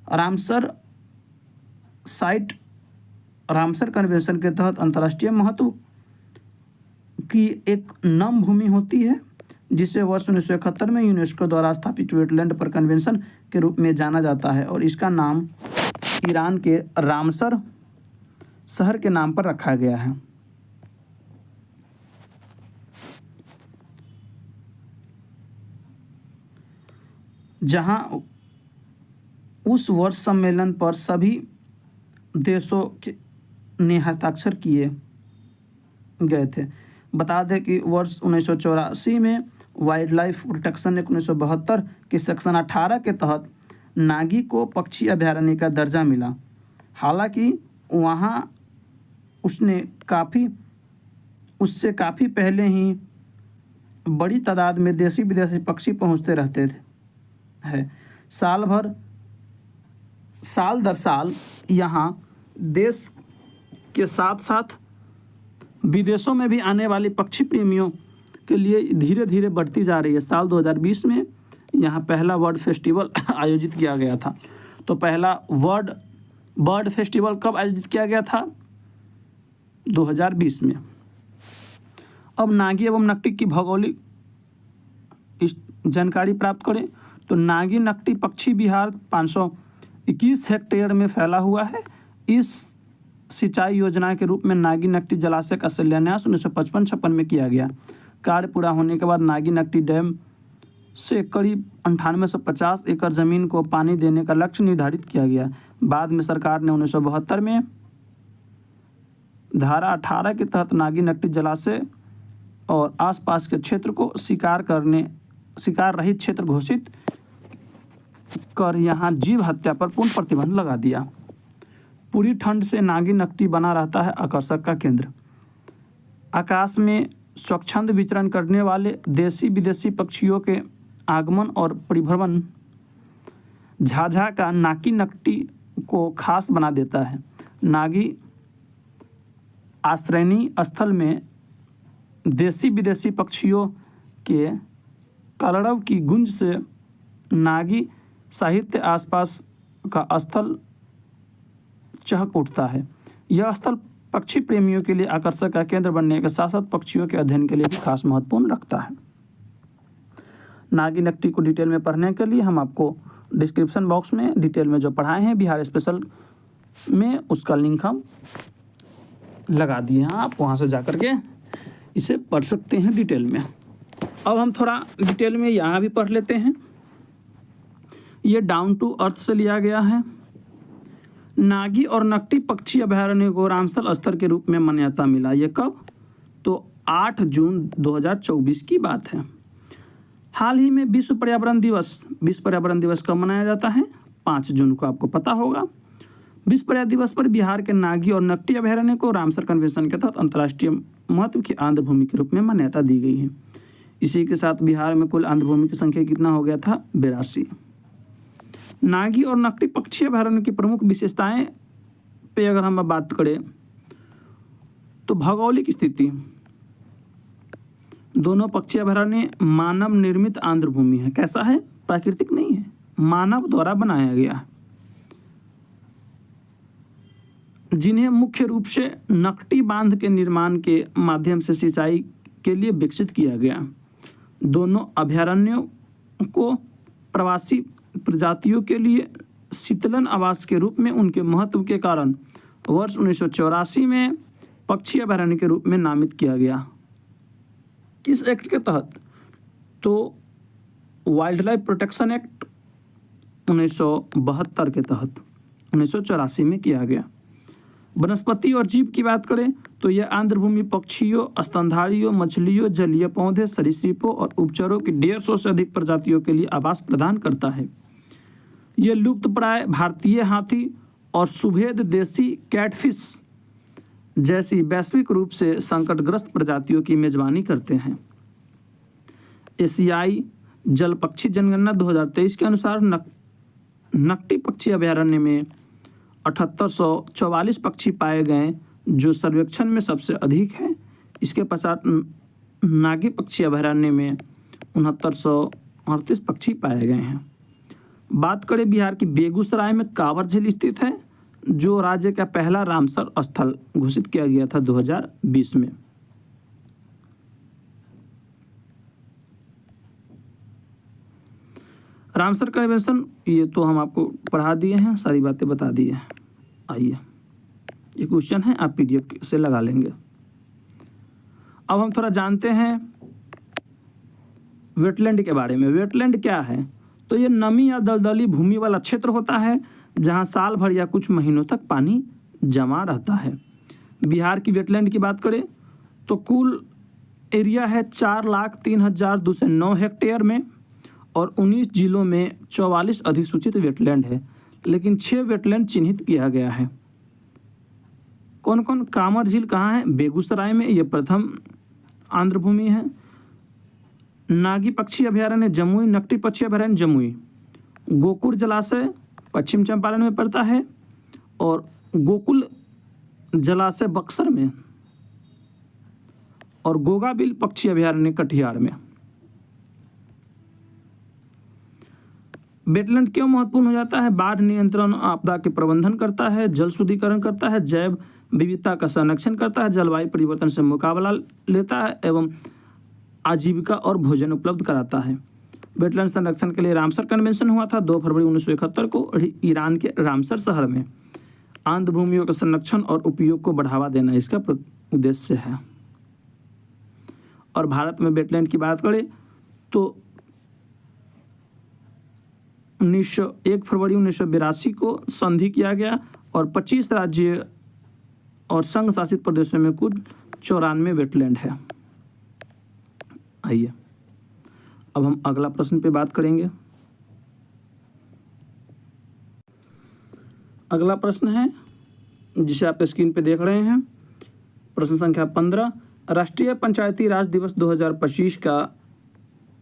Speaker 1: रामसर साइट रामसर कन्वेंशन के तहत अंतर्राष्ट्रीय महत्व की एक नम भूमि होती है, जिसे वर्ष 1971 में यूनेस्को द्वारा स्थापित वेटलैंड पर कन्वेंशन के रूप में जाना जाता है और इसका नाम ईरान के रामसर शहर के नाम पर रखा गया है। जहां उस वर्ष सम्मेलन पर सभी देशों ने हस्ताक्षर किए गए थे। बता दें कि वर्ष 1984 में वाइल्ड लाइफ प्रोटेक्शन एक्ट 1972 के सेक्शन 18 के तहत नागी को पक्षी अभयारण्य का दर्जा मिला। हालांकि वहाँ उससे काफ़ी पहले ही बड़ी तादाद में देशी विदेशी पक्षी पहुँचते रहते थे। साल दर साल यहाँ देश के साथ साथ विदेशों में भी आने वाली पक्षी प्रेमियों के लिए धीरे धीरे बढ़ती जा रही है। साल 2020 में यहाँ पहला वर्ल्ड फेस्टिवल आयोजित किया गया था। तो पहला बर्ड फेस्टिवल कब आयोजित किया गया था? 2020 में। अब नागी एवं नकटी की भौगोलिक जानकारी प्राप्त करें तो नागी नकटी पक्षी विहार 521 हेक्टेयर में फैला हुआ है। इस सिंचाई योजना के रूप में नागी नकटी जलाशय का शिलान्यास 1955-56 में किया गया। कार्य पूरा होने के बाद नागी नकटी डैम से करीब 9850 एकड़ ज़मीन को पानी देने का लक्ष्य निर्धारित किया गया। बाद में सरकार ने 1972 में धारा 18 के तहत नागी नकटी जलाशय और आसपास के क्षेत्र को शिकार रहित क्षेत्र घोषित कर यहाँ जीव हत्या पर पूर्ण प्रतिबंध लगा दिया। पूरी ठंड से नागी नकटी बना रहता है आकर्षक का केंद्र। आकाश में स्वच्छंद विचरण करने वाले देशी विदेशी पक्षियों के आगमन और परिभ्रमण झाझा का नागी नकटी को खास बना देता है। नागी आश्रयनी स्थल में देशी विदेशी पक्षियों के कलरव की गूंज से नागी साहित्य आसपास का स्थल चहक उठता है। यह स्थल पक्षी प्रेमियों के लिए आकर्षक का केंद्र बनने के साथ साथ पक्षियों के अध्ययन के लिए भी खास महत्वपूर्ण रखता है। नागी नकटी को डिटेल में पढ़ने के लिए हम आपको डिस्क्रिप्शन बॉक्स में डिटेल में जो पढ़ाए हैं बिहार स्पेशल में, उसका लिंक हम लगा दिए हैं। आप वहाँ से जा कर के इसे पढ़ सकते हैं डिटेल में। अब हम थोड़ा डिटेल में यहाँ भी पढ़ लेते हैं। ये डाउन टू अर्थ से लिया गया है। नागी और नकटी पक्षी अभयारण्य को रामसर स्तर के रूप में मान्यता मिला। ये कब? तो 8 जून 2024 की बात है। हाल ही में विश्व पर्यावरण दिवस कब मनाया जाता है? 5 जून को, आपको पता होगा। विश्व पर्यावरण दिवस पर बिहार के नागी और नकटी अभयारण्य को रामसर कन्वेंशन के तहत अंतर्राष्ट्रीय महत्व की आंध्र भूमि के रूप में मान्यता दी गई है। इसी के साथ बिहार में कुल आंध्र भूमि की संख्या कितना हो गया था? 82। नागी और नकटी पक्षी अभयारण्य की प्रमुख विशेषताएं पे अगर हम बात करें तो भौगोलिक स्थिति, दोनों पक्षी अभयारण्य मानव निर्मित आंध्र भूमि है। कैसा है? प्राकृतिक नहीं है, मानव द्वारा बनाया गया है, जिन्हें मुख्य रूप से नकटी बांध के निर्माण के माध्यम से सिंचाई के लिए विकसित किया गया। दोनों अभयारण्यों को प्रवासी प्रजातियों के लिए शीतलन आवास के रूप में उनके महत्व के कारण वर्ष 1984 में पक्षी अभयारण्य के रूप में नामित किया गया। किस एक्ट के तहत? तो वाइल्ड लाइफ प्रोटेक्शन एक्ट 1972 के तहत 1984 में किया गया। वनस्पति और जीव की बात करें तो यह आंध्र भूमि पक्षियों, स्तनधारियों, मछलियों, जलीय पौधे, सरीसृपों और उभचरों की 150 से अधिक प्रजातियों के लिए आवास प्रदान करता है। यह लुप्तप्राय भारतीय हाथी और सुभेद देसी कैटफिश जैसी वैश्विक रूप से संकटग्रस्त प्रजातियों की मेजबानी करते हैं। एशियाई जल पक्षी जनगणना 2023 के अनुसार नकटी पक्षी अभयारण्य में 7844 पक्षी पाए गए, जो सर्वेक्षण में सबसे अधिक है। इसके पश्चात नागी पक्षी अभयारण्य में 6938 पक्षी पाए गए हैं। बात करें बिहार की बेगूसराय में कांवर झील स्थित है, जो राज्य का पहला रामसर स्थल घोषित किया गया था 2020 में। रामसर कन्वेंशन ये तो हम आपको पढ़ा दिए हैं, सारी बातें बता दी हैं। आइए, ये क्वेश्चन है, आप पीडीएफ से लगा लेंगे। अब हम थोड़ा जानते हैं वेटलैंड के बारे में। वेटलैंड क्या है? तो ये नमी या दलदली भूमि वाला क्षेत्र होता है जहां साल भर या कुछ महीनों तक पानी जमा रहता है। बिहार की वेटलैंड की बात करें तो कुल एरिया है 4,03,209 हेक्टेयर में और 19 जिलों में 44 अधिसूचित वेटलैंड है, लेकिन 6 वेटलैंड चिन्हित किया गया है। कौन कौन? कांवर झील कहाँ है? बेगूसराय में, ये प्रथम आंध्र भूमि है। नागी पक्षी अभयारण्य जमुई, नकटी पक्षी अभयारण्य जमुई। गोकुल जलाशय पश्चिम चंपारण में पड़ता है और गोकुल जलाशय बक्सर में, और गोगाबिल पक्षी अभयारण्य कटिहार में। वेटलैंड क्यों महत्वपूर्ण हो जाता है? बाढ़ नियंत्रण, आपदा के प्रबंधन करता है, जल शुद्धिकरण करता है, जैव विविधता का संरक्षण करता है, जलवायु परिवर्तन से मुकाबला लेता है एवं आजीविका और भोजन उपलब्ध कराता है। वेटलैंड संरक्षण के लिए रामसर कन्वेंशन हुआ था 2 फरवरी 1971 को ईरान के रामसर शहर में। आंध्र भूमियों के संरक्षण और उपयोग को बढ़ावा देना इसका उद्देश्य है। और भारत में वेटलैंड की बात करें तो 1 फरवरी 1982 को संधि किया गया और 25 राज्य और संघ शासित प्रदेशों में कुल 94 वेटलैंड है। आइए, अब हम अगला प्रश्न पे बात करेंगे। अगला प्रश्न है जिसे आप स्क्रीन पे देख रहे हैं, प्रश्न संख्या 15। राष्ट्रीय पंचायती राज दिवस 2025 का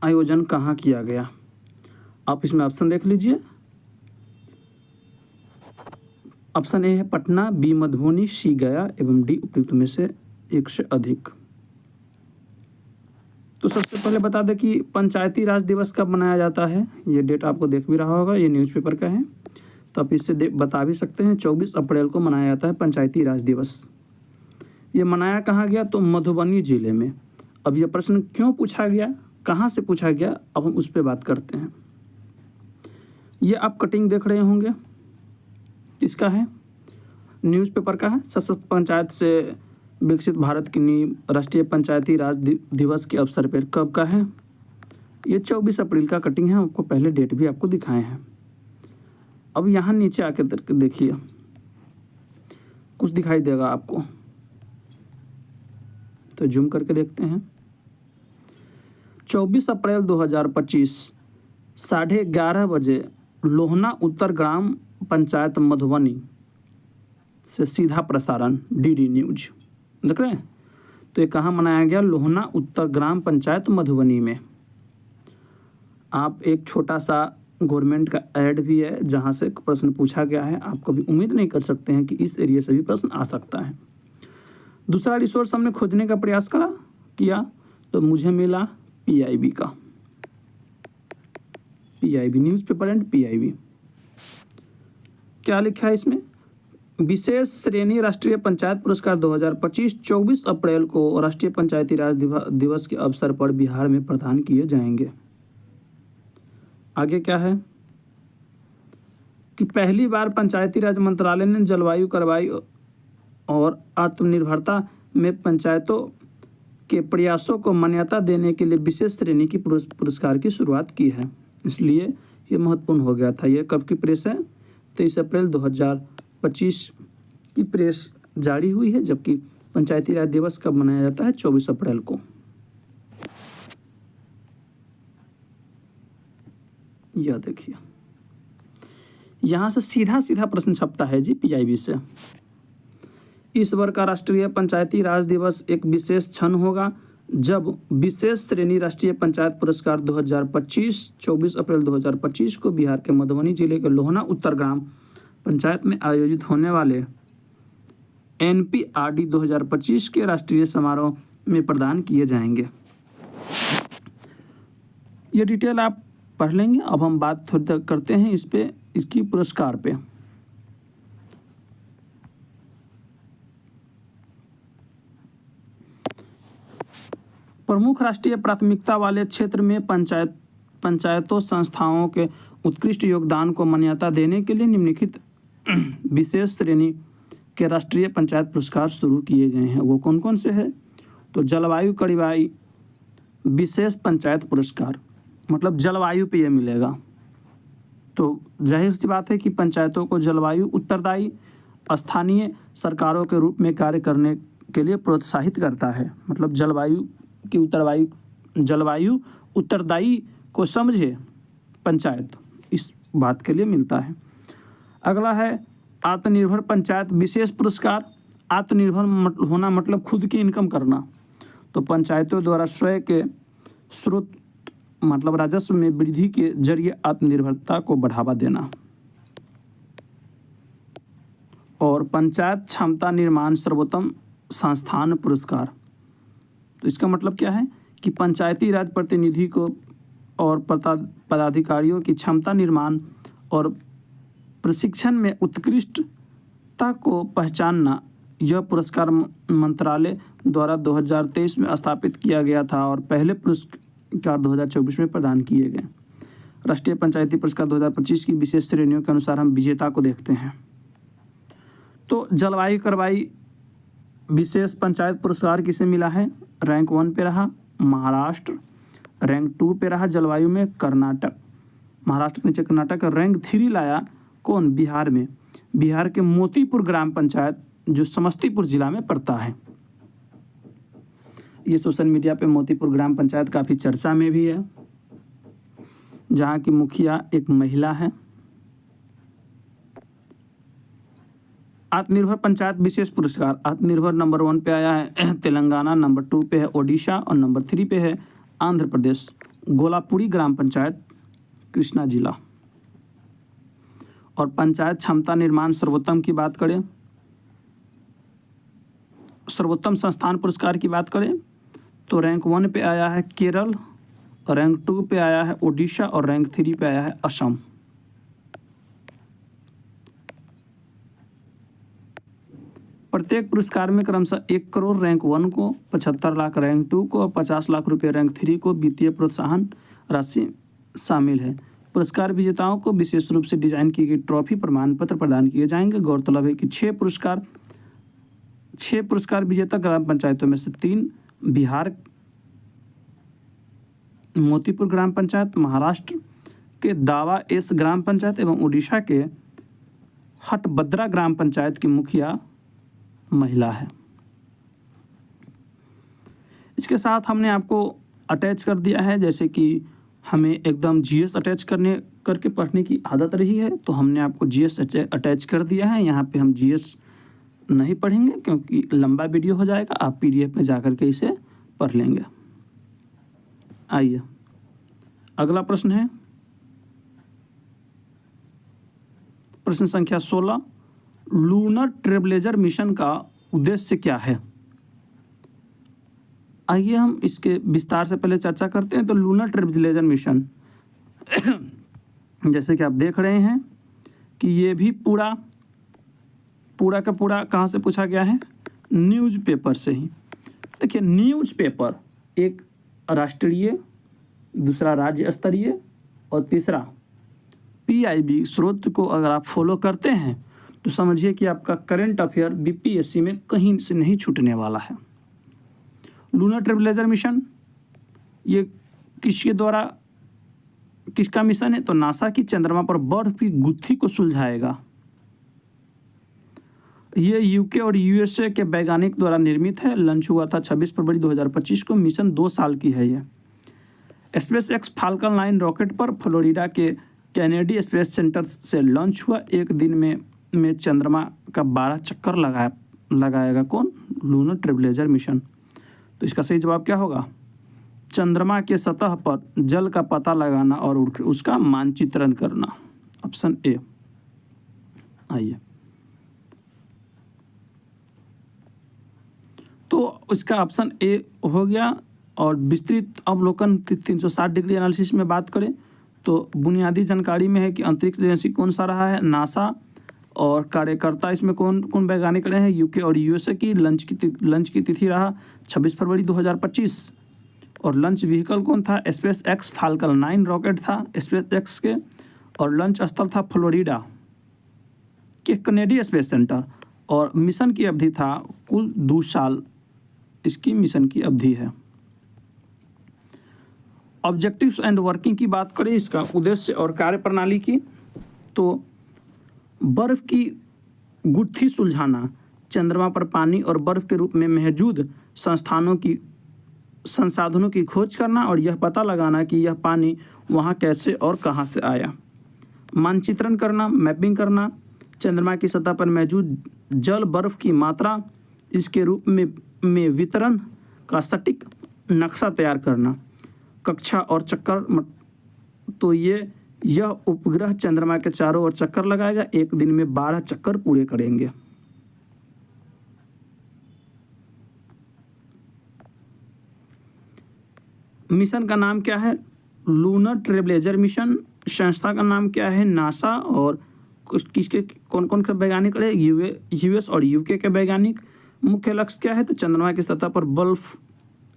Speaker 1: आयोजन कहाँ किया गया? आप इसमें ऑप्शन देख लीजिए। ऑप्शन ए है पटना, बी मधुबनी, सी गया एवं डी उपयुक्त में से एक से अधिक। तो सबसे पहले बता दें कि पंचायती राज दिवस कब मनाया जाता है। ये डेट आपको देख भी रहा होगा, ये न्यूज़पेपर का है, तो आप इससे बता भी सकते हैं। 24 अप्रैल को मनाया जाता है पंचायती राज दिवस। ये मनाया कहाँ गया? तो मधुबनी जिले में। अब यह प्रश्न क्यों पूछा गया, कहाँ से पूछा गया, अब हम उस पर बात करते हैं। ये आप कटिंग देख रहे होंगे, किसका है? न्यूज़पेपर का है। सशक्त पंचायत से विकसित भारत की नींव, राष्ट्रीय पंचायती राज दिवस के अवसर पर कब का है? ये 24 अप्रैल का कटिंग है, आपको पहले डेट भी आपको दिखाए हैं। अब यहाँ नीचे आके देखिए, कुछ दिखाई देगा आपको, तो जूम करके देखते हैं। 24 अप्रैल 2025 11:30 बजे लोहना उत्तर ग्राम पंचायत मधुबनी से सीधा प्रसारण डीडी न्यूज, देख रहे हैं। तो ये कहाँ मनाया गया? लोहना उत्तर ग्राम पंचायत मधुबनी में। आप एक छोटा सा गवर्नमेंट का ऐड भी है जहाँ से प्रश्न पूछा गया है। आप कभी उम्मीद नहीं कर सकते हैं कि इस एरिया से भी प्रश्न आ सकता है। दूसरा रिसोर्स हमने खोजने का प्रयास किया तो मुझे मिला पीआईबी का, पीआईबी न्यूज़पेपर एंड पीआईबी। क्या लिखा है इसमें? विशेष श्रेणी राष्ट्रीय पंचायत पुरस्कार 2025 24 अप्रैल को राष्ट्रीय पंचायती राज दिवस के अवसर पर बिहार में प्रदान किए जाएंगे। आगे क्या है कि पहली बार पंचायती राज मंत्रालय ने जलवायु कार्रवाई और आत्मनिर्भरता में पंचायतों के प्रयासों को मान्यता देने के लिए विशेष श्रेणी की पुरस्कार की शुरुआत की है। इसलिए ये महत्वपूर्ण हो गया था। ये कब की प्रेस है? 23 अप्रैल 2025 की प्रेस जारी हुई है, जबकि पंचायती राज दिवस कब मनाया जाता है? 24 अप्रैल को। यह देखिए, यहाँ से सीधा सीधा प्रश्न छपता है जी पीआईबी से। इस वर्ष का राष्ट्रीय पंचायती राज दिवस एक विशेष क्षण होगा जब विशेष श्रेणी राष्ट्रीय पंचायत पुरस्कार 2025 24 अप्रैल 2025 को बिहार के मधुबनी जिले के लोहना उत्तर ग्राम पंचायत में आयोजित होने वाले NPRD 2025 के राष्ट्रीय समारोह में प्रदान किए जाएंगे। ये डिटेल आप पढ़ लेंगे। अब हम बात थोड़ी देर करते हैं इस पे, इसकी पुरस्कार पे। प्रमुख राष्ट्रीय प्राथमिकता वाले क्षेत्र में पंचायतों संस्थाओं के उत्कृष्ट योगदान को मान्यता देने के लिए निम्नलिखित विशेष श्रेणी के राष्ट्रीय पंचायत पुरस्कार शुरू किए गए हैं। वो कौन कौन से हैं? तो जलवायु कार्रवाई विशेष पंचायत पुरस्कार, मतलब जलवायु पे ये मिलेगा। तो जाहिर सी बात है कि पंचायतों को जलवायु उत्तरदायी स्थानीय सरकारों के रूप में कार्य करने के लिए प्रोत्साहित करता है। मतलब जलवायु उत्तरदायी को समझे पंचायत, इस बात के लिए मिलता है। अगला है आत्मनिर्भर पंचायत विशेष पुरस्कार। आत्मनिर्भर होना मतलब खुद की इनकम करना। तो पंचायतों द्वारा स्वयं के स्रोत मतलब राजस्व में वृद्धि के जरिए आत्मनिर्भरता को बढ़ावा देना। और पंचायत क्षमता निर्माण सर्वोत्तम संस्थान पुरस्कार। तो इसका मतलब क्या है कि पंचायती राज प्रतिनिधि को और पदाधिकारियों की क्षमता निर्माण और प्रशिक्षण में उत्कृष्टता को पहचानना। यह पुरस्कार मंत्रालय द्वारा 2023 में स्थापित किया गया था और पहले पुरस्कार 2024 में प्रदान किए गए। राष्ट्रीय पंचायती पुरस्कार 2025 की विशेष श्रेणियों के अनुसार हम विजेता को देखते हैं। तो जलवायु कार्रवाई विशेष पंचायत पुरस्कार किसे मिला है? रैंक 1 पे रहा महाराष्ट्र, रैंक 2 पे रहा जलवायु में कर्नाटक, महाराष्ट्र के नीचे कर्नाटक। रैंक 3 लाया कौन? बिहार में, बिहार के मोतीपुर ग्राम पंचायत जो समस्तीपुर जिला में पड़ता है। ये सोशल मीडिया पे मोतीपुर ग्राम पंचायत काफ़ी चर्चा में भी है, जहाँ की मुखिया एक महिला है। आत्मनिर्भर पंचायत विशेष पुरस्कार आत्मनिर्भर नंबर 1 पे आया है तेलंगाना, नंबर 2 पे है ओडिशा और नंबर 3 पे है आंध्र प्रदेश, गोलापुरी ग्राम पंचायत कृष्णा जिला। और पंचायत क्षमता निर्माण सर्वोत्तम की बात करें, सर्वोत्तम संस्थान पुरस्कार की बात करें तो रैंक 1 पे आया है केरल, रैंक 2 पे आया है ओडिशा और रैंक 3 पे आया है असम। प्रत्येक पुरस्कार में क्रमशः 1 करोड़ रैंक 1 को, 75 लाख रैंक 2 को और 50 लाख रुपये रैंक 3 को वित्तीय प्रोत्साहन राशि शामिल है। पुरस्कार विजेताओं को विशेष रूप से डिजाइन की गई ट्रॉफी प्रमाण पत्र प्रदान किए जाएंगे। गौरतलब है कि 6 पुरस्कार विजेता ग्राम पंचायतों में से 3 बिहार मोतीपुर ग्राम पंचायत, महाराष्ट्र के दावा एस ग्राम पंचायत एवं उड़ीसा के हटबद्रा ग्राम पंचायत की मुखिया महिला है। इसके साथ हमने आपको अटैच कर दिया है, जैसे कि हमें एकदम जीएस अटैच करके पढ़ने की आदत रही है, तो हमने आपको जीएस अटैच कर दिया है। यहाँ पे हम जीएस नहीं पढ़ेंगे क्योंकि लंबा वीडियो हो जाएगा, आप PDF में जा कर के इसे पढ़ लेंगे। आइए अगला प्रश्न है प्रश्न संख्या 16, लूनर ट्रेलब्लेजर मिशन का उद्देश्य क्या है? आइए हम इसके विस्तार से पहले चर्चा करते हैं। तो लूनर ट्रेलब्लेजर मिशन जैसे कि आप देख रहे हैं कि ये भी पूरा का पूरा कहाँ से पूछा गया है? न्यूज़पेपर से ही। देखिए न्यूज़पेपर एक राष्ट्रीय, दूसरा राज्य स्तरीय और तीसरा PIB स्रोत को अगर आप फॉलो करते हैं तो समझिए कि आपका करंट अफेयर BPSC में कहीं से नहीं छूटने वाला है। लूनर ट्रेलब्लेजर मिशन ये किसके द्वारा, किसका मिशन है? तो नासा की चंद्रमा पर बर्फ की गुत्थी को सुलझाएगा। ये UK और USA के वैज्ञानिक द्वारा निर्मित है। लॉन्च हुआ था 26 फरवरी 2025 को। मिशन 2 साल की है। ये SpaceX फाल्कन 9 रॉकेट पर फ्लोरिडा के कैनेडी स्पेस सेंटर से लॉन्च हुआ। एक दिन में चंद्रमा का 12 चक्कर लगाएगा कौन? Lunar trailblazer mission. तो इसका सही जवाब क्या होगा? चंद्रमा के सतह पर जल का पता लगाना और उसका मानचित्रण करना, ऑप्शन ए। आइए तो इसका ऑप्शन ए हो गया। और विस्तृत अवलोकन 360 डिग्री एनालिसिस में बात करें तो बुनियादी जानकारी में है कि अंतरिक्ष एजेंसी कौन सा रहा है? नासा। और कार्यकर्ता इसमें कौन कौन वैज्ञानिक रहे हैं? UK और USA की। लंच की तिथि रहा 26 फरवरी 2025। और लंच व्हीकल कौन था? SpaceX फाल्कन 9 रॉकेट था SpaceX के। और लंच स्थल था फ्लोरिडा के कैनेडी स्पेस सेंटर। और मिशन की अवधि था कुल 2 साल, इसकी मिशन की अवधि है। ऑब्जेक्टिव्स एंड वर्किंग की बात करें, इसका उद्देश्य और कार्यप्रणाली की, तो बर्फ की गुत्थी सुलझाना, चंद्रमा पर पानी और बर्फ के रूप में मौजूद संसाधनों की खोज करना और यह पता लगाना कि यह पानी वहाँ कैसे और कहाँ से आया। मानचित्रण करना, मैपिंग करना, चंद्रमा की सतह पर मौजूद जल बर्फ की मात्रा, इसके रूप में वितरण का सटीक नक्शा तैयार करना। कक्षा और चक्कर, तो यह उपग्रह चंद्रमा के चारों ओर चक्कर लगाएगा। एक दिन में 12 चक्कर पूरे करेंगे। मिशन का नाम क्या है? Lunar trailblazer mission. संस्था का नाम क्या है? नासा। और किसके कौन कौन से वैज्ञानिक रहे? US और UK के वैज्ञानिक। मुख्य लक्ष्य क्या है? तो चंद्रमा की सतह पर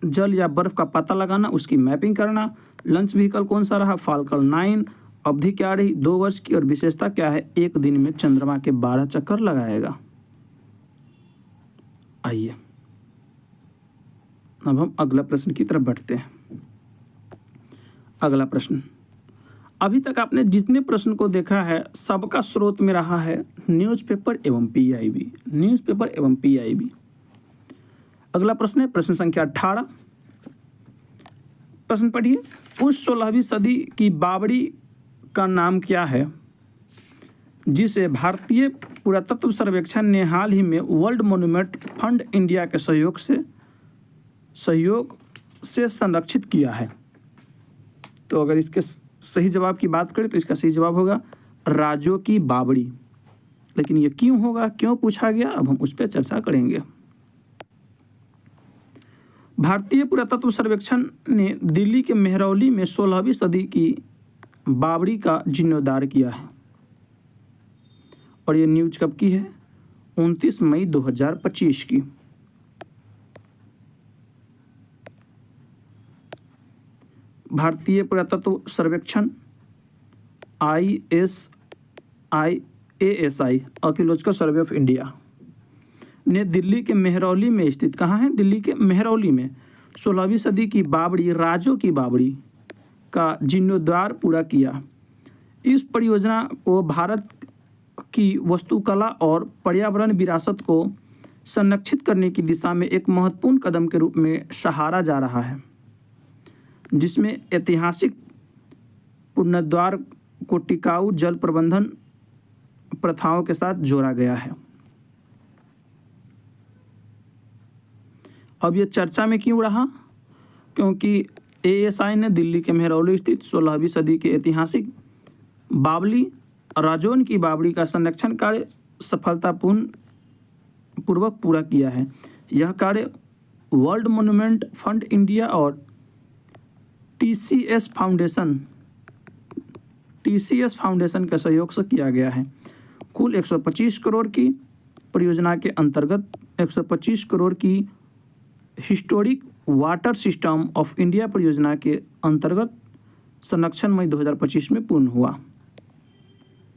Speaker 1: जल या बर्फ का पता लगाना, उसकी मैपिंग करना। लंच व्हीकल कौन सा रहा? फाल्कन 9। अवधि क्या रही? 2 वर्ष की। और विशेषता क्या है? एक दिन में चंद्रमा के 12 चक्कर लगाएगा। आइए अब हम अगला प्रश्न की तरफ बढ़ते हैं। अगला प्रश्न, अभी तक आपने जितने प्रश्न को देखा है सबका स्रोत में रहा है न्यूज़पेपर एवं PIB। न्यूज़पेपर एवं PIB। अगला प्रश्न है प्रश्न संख्या 18। प्रश्न पढ़िए, उस 16वीं सदी की बावड़ी का नाम क्या है जिसे भारतीय पुरातत्व सर्वेक्षण ने हाल ही में वर्ल्ड मॉन्यूमेंट फंड इंडिया के सहयोग से संरक्षित किया है? तो अगर इसके सही जवाब की बात करें तो इसका सही जवाब होगा राजों की बावड़ी। लेकिन ये क्यों होगा, क्यों पूछा गया, अब हम उस पर चर्चा करेंगे। भारतीय पुरातत्व सर्वेक्षण ने दिल्ली के मेहरौली में 16वीं सदी की बावड़ी का जीर्णोद्धार किया है। और ये न्यूज कब की है? 29 मई 2025 की। भारतीय पुरातत्व सर्वेक्षण ASI archaeological survey of India ने दिल्ली के मेहरौली में स्थित, कहाँ है? दिल्ली के मेहरौली में 16वीं सदी की बावड़ी, राजों की बावड़ी का जीर्णोद्धार पूरा किया। इस परियोजना को भारत की वास्तुकला और पर्यावरण विरासत को संरक्षित करने की दिशा में एक महत्वपूर्ण कदम के रूप में सहारा जा रहा है, जिसमें ऐतिहासिक पुनरुद्धार को टिकाऊ जल प्रबंधन प्रथाओं के साथ जोड़ा गया है। अब ये चर्चा में क्यों रहा? क्योंकि एएसआई ने दिल्ली के मेहरौली स्थित 16वीं सदी के ऐतिहासिक बावली राजौन की बावड़ी का संरक्षण कार्य सफलतापूर्वक पूरा किया है। यह कार्य वर्ल्ड मॉन्यूमेंट फंड इंडिया और टीसीएस फाउंडेशन के सहयोग से किया गया है। कुल 125 करोड़ की परियोजना के अंतर्गत 125 करोड़ की historic water system of India परियोजना के अंतर्गत संरक्षण मई 2025 में पूर्ण हुआ।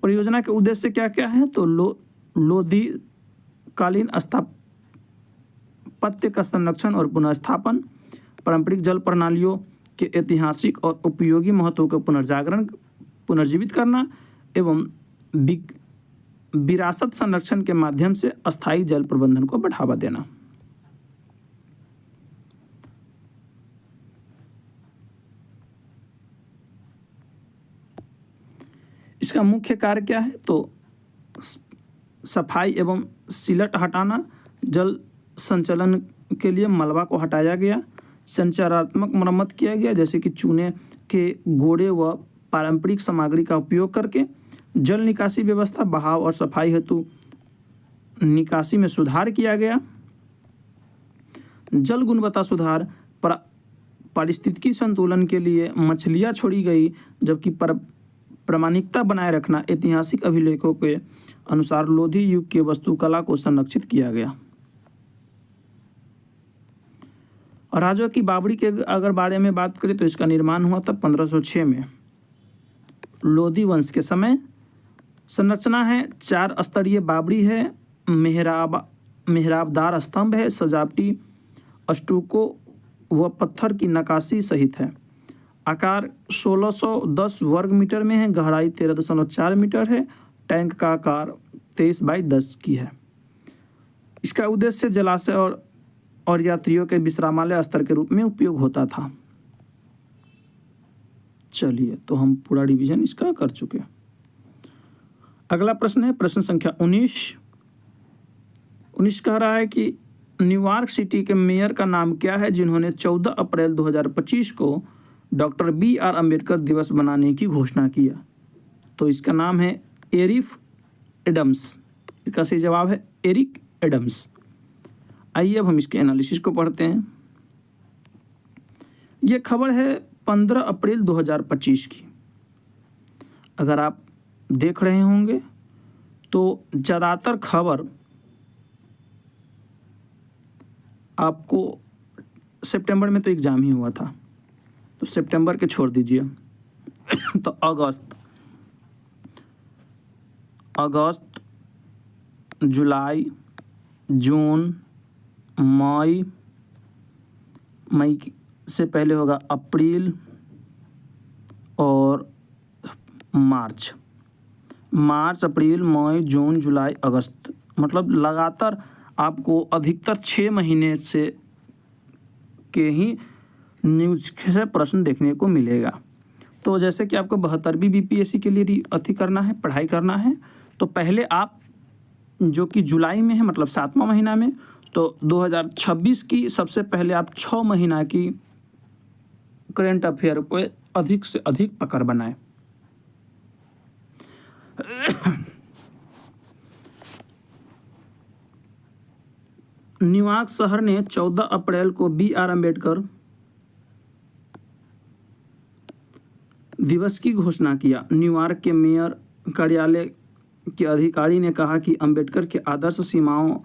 Speaker 1: परियोजना के उद्देश्य क्या क्या है? तो लोधी कालीन स्थापत्य का संरक्षण और पुनर्स्थापन, पारंपरिक जल प्रणालियों के ऐतिहासिक और उपयोगी महत्व का पुनर्जीवित करना एवं विरासत संरक्षण के माध्यम से अस्थायी जल प्रबंधन को बढ़ावा देना। इसका मुख्य कार्य क्या है? तो सफाई एवं सिलट हटाना, जल संचलन के लिए मलबा को हटाया गया, संरचनात्मक मरम्मत किया गया जैसे कि चूने के गोड़े व पारंपरिक सामग्री का उपयोग करके, जल निकासी व्यवस्था, बहाव और सफाई हेतु निकासी में सुधार किया गया, जल गुणवत्ता सुधार, पारिस्थितिकी संतुलन के लिए मछलियाँ छोड़ी गई, जबकि प्रामाणिकता बनाए रखना, ऐतिहासिक अभिलेखों के अनुसार लोधी युग के वास्तुकला को संरक्षित किया गया। और राजौर की बावड़ी के अगर बारे में बात करें तो इसका निर्माण हुआ था 1506 में लोधी वंश के समय। संरचना है 4 स्तरीय बावड़ी है, मेहराबदार स्तंभ है, सजावटी स्टूको व पत्थर की नक्काशी सहित है। आकार 1610 वर्ग मीटर में है, गहराई 13.4 मीटर है, टैंक का आकार 23/10 की है। इसका उद्देश्य जलाशय और यात्रियों के विश्रामालय स्तर के रूप में उपयोग होता था। चलिए, तो हम पूरा रिवीजन इसका कर चुके हैं। अगला प्रश्न है प्रश्न संख्या 19 कह रहा है कि न्यूयॉर्क सिटी के मेयर का नाम क्या है जिन्होंने 14 अप्रैल 2025 को डॉक्टर BR अम्बेडकर दिवस बनाने की घोषणा किया? तो इसका नाम है एरिक एडम्स। इसका सही जवाब है एरिक एडम्स। आइए अब हम इसके एनालिसिस को पढ़ते हैं। यह खबर है 15 अप्रैल 2025 की। अगर आप देख रहे होंगे तो ज़्यादातर खबर आपको सितंबर में तो एग्ज़ाम ही हुआ था, तो सितंबर के छोड़ दीजिए तो अगस्त, जुलाई, जून, मई से पहले होगा अप्रैल और मार्च, अप्रैल, मई, जून, जुलाई, अगस्त, मतलब लगातार आपको अधिकतर 6 महीने से के ही न्यूज से प्रश्न देखने को मिलेगा। तो जैसे कि आपको 72वीं BPSC के लिए करना है, पढ़ाई करना है, तो पहले आप जो कि जुलाई में है मतलब 7वां महीना में, तो 2026 की सबसे पहले आप 6 महीना की करंट अफेयर को अधिक से अधिक पकड़ बनाएं। न्यूयॉर्क शहर ने 14 अप्रैल को BR अम्बेडकर दिवस की घोषणा किया। न्यूयॉर्क के मेयर कार्यालय के अधिकारी ने कहा कि अम्बेडकर के आदर्श सीमाओं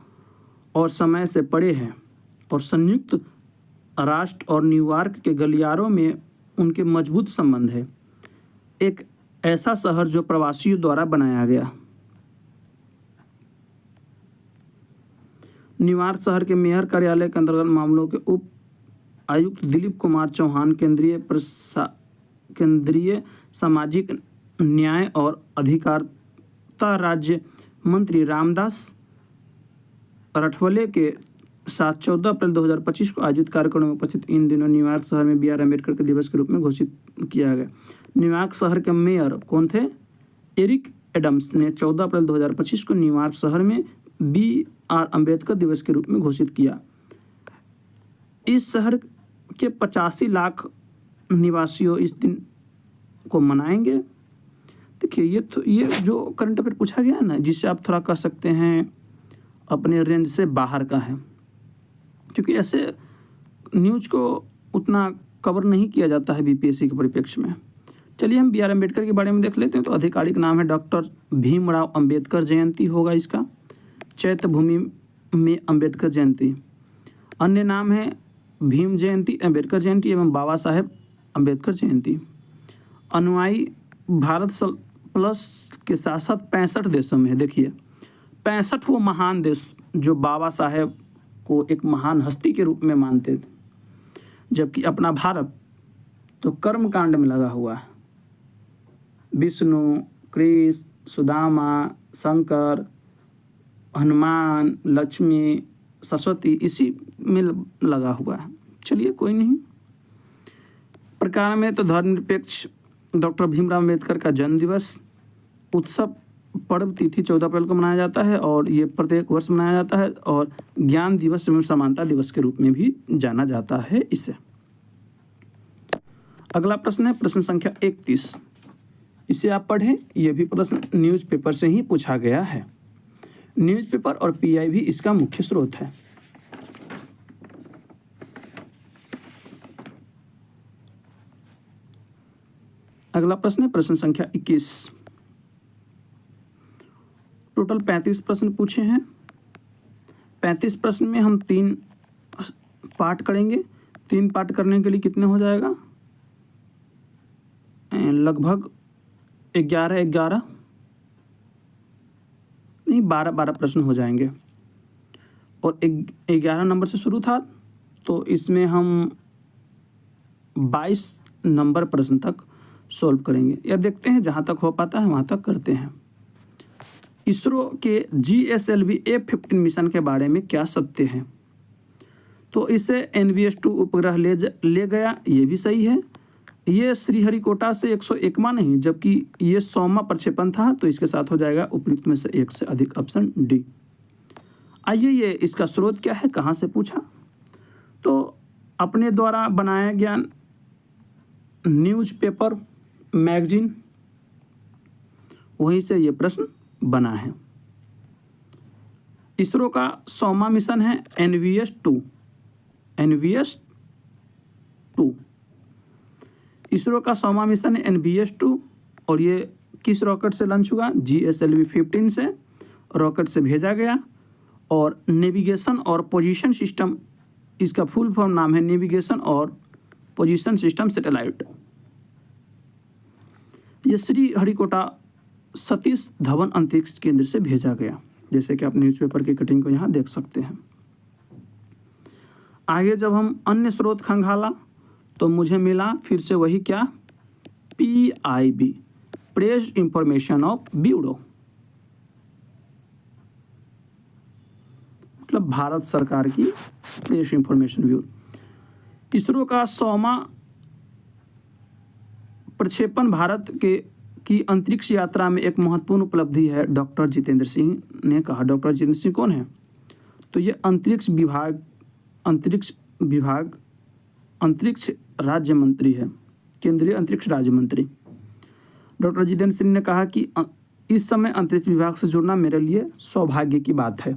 Speaker 1: और समय से परे हैं और संयुक्त राष्ट्र और न्यूयॉर्क के गलियारों में उनके मजबूत संबंध है। एक ऐसा शहर जो प्रवासियों द्वारा बनाया गया। न्यूयॉर्क शहर के मेयर कार्यालय के अंतर्गत मामलों के उप आयुक्त दिलीप कुमार चौहान, केंद्रीय सामाजिक न्याय और अधिकारिता राज्य मंत्री रामदास अठावले के साथ 14 अप्रैल 2025 को आयोजित कार्यक्रम में उपस्थित इन दिनों न्यूयॉर्क शहर में BR अम्बेडकर के दिवस के रूप में घोषित किया गया। न्यूयॉर्क शहर के मेयर कौन थे? एरिक एडम्स ने 14 अप्रैल 2025 को न्यूयॉर्क शहर में BR अम्बेडकर दिवस के रूप में घोषित किया। इस शहर के 85 लाख निवासियों इस दिन को मनाएंगे। देखिए ये जो करंट अफेयर पूछा गया है ना, जिसे आप थोड़ा कह सकते हैं अपने रेंज से बाहर का है, क्योंकि ऐसे न्यूज को उतना कवर नहीं किया जाता है बीपीएससी के परिप्रेक्ष्य में। चलिए हम बी आर अम्बेडकर के बारे में देख लेते हैं। तो आधिकारिक नाम है डॉक्टर भीमराव अंबेडकर जयंती होगा इसका, चैत्र भूमि में अंबेडकर जयंती। अन्य नाम है भीम जयंती, अंबेडकर जयंती एवं बाबा साहेब अंबेडकर जयंती। अनुयायी भारत प्लस के साथ साथ 65 देशों में है। देखिए 65 वो महान देश जो बाबा साहेब को एक महान हस्ती के रूप में मानते थे, जबकि अपना भारत तो कर्म कांड में लगा हुआ है। विष्णु, कृष्ण, सुदामा, शंकर, हनुमान, लक्ष्मी, सरस्वती इसी में लगा हुआ है। चलिए कोई नहीं। प्रकार में तो धर्मनिरपेक्ष डॉक्टर भीमराव अम्बेडकर का जन्म दिवस उत्सव पर्व तिथि 14 अप्रैल को मनाया जाता है और ये प्रत्येक वर्ष मनाया जाता है और ज्ञान दिवस एवं समानता दिवस के रूप में भी जाना जाता है इसे। अगला प्रश्न है प्रश्न संख्या 31। इसे आप पढ़ें। यह भी प्रश्न न्यूज़पेपर से ही पूछा गया है। न्यूज़पेपर और पीआई भी इसका मुख्य स्रोत है। अगला प्रश्न है प्रश्न संख्या 21। टोटल 35 प्रश्न पूछे हैं। 35 प्रश्न में हम 3 पार्ट करेंगे। 3 पार्ट करने के लिए कितने हो जाएगा? लगभग 11 नहीं 12 प्रश्न हो जाएंगे और 11 नंबर से शुरू था, तो इसमें हम 22 नंबर प्रश्न तक सॉल्व करेंगे या देखते हैं, जहाँ तक हो पाता है वहाँ तक करते हैं। इसरो के GSLV F-15 मिशन के बारे में क्या सत्य है? तो इसे NVS-2 उपग्रह ले गया, ये भी सही है। ये श्रीहरिकोटा से 101वां नहीं, जबकि ये 100वां प्रक्षेपण था, तो इसके साथ हो जाएगा उपयुक्त में से एक से अधिक, ऑप्शन डी। आइए ये इसका स्रोत क्या है, कहाँ से पूछा? तो अपने द्वारा बनाया गया न्यूज़पेपर मैगजीन, वहीं से ये प्रश्न बना है। इसरो का 100वां मिशन है NVS-2। इसरो का 100वां मिशन है NVS-2 और ये किस रॉकेट से लॉन्च हुआ? GSLV-15 से रॉकेट से भेजा गया। और नेविगेशन और पोजीशन सिस्टम, इसका फुल फॉर्म नाम है नेविगेशन और पोजीशन सिस्टम सैटेलाइट। ये श्रीहरिकोटा सतीश धवन अंतरिक्ष केंद्र से भेजा गया, जैसे कि आप न्यूज़पेपर की कटिंग को यहाँ देख सकते हैं। आगे जब हम अन्य स्रोत खंगाला तो मुझे मिला फिर से वही क्या, PIB, press information of bureau, मतलब भारत सरकार की प्रेस इंफॉर्मेशन ब्यूरो। इसरो का 100वां प्रक्षेपण भारत की अंतरिक्ष यात्रा में एक महत्वपूर्ण उपलब्धि है, डॉक्टर जितेंद्र सिंह ने कहा। डॉक्टर जितेंद्र सिंह कौन है? तो ये अंतरिक्ष राज्य मंत्री है, केंद्रीय अंतरिक्ष राज्य मंत्री। डॉक्टर जितेंद्र सिंह ने कहा कि इस समय अंतरिक्ष विभाग से जुड़ना मेरे लिए सौभाग्य की बात है।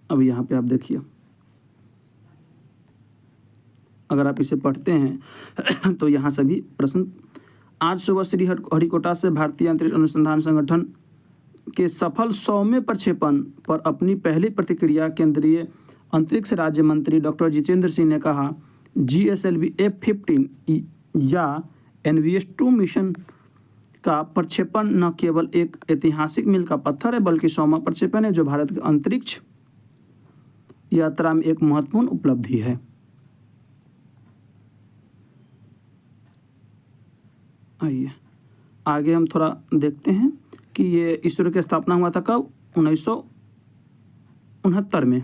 Speaker 1: अब यहाँ पे आप देखिए, अगर आप इसे पढ़ते हैं तो यहाँ सभी प्रश्न। आज सुबह श्रीहरिकोटा से भारतीय अंतरिक्ष अनुसंधान संगठन के सफल 100वें प्रक्षेपण पर अपनी पहली प्रतिक्रिया केंद्रीय अंतरिक्ष राज्य मंत्री डॉक्टर जितेंद्र सिंह ने कहा, GSLV F-15 या NVS-2 मिशन का प्रक्षेपण न केवल एक ऐतिहासिक मील का पत्थर है, बल्कि 100वां प्रक्षेपण है जो भारत के अंतरिक्ष यात्रा में एक महत्वपूर्ण उपलब्धि है। आइए आगे हम थोड़ा देखते हैं कि ये इसरो की स्थापना हुआ था कब? 1969 में,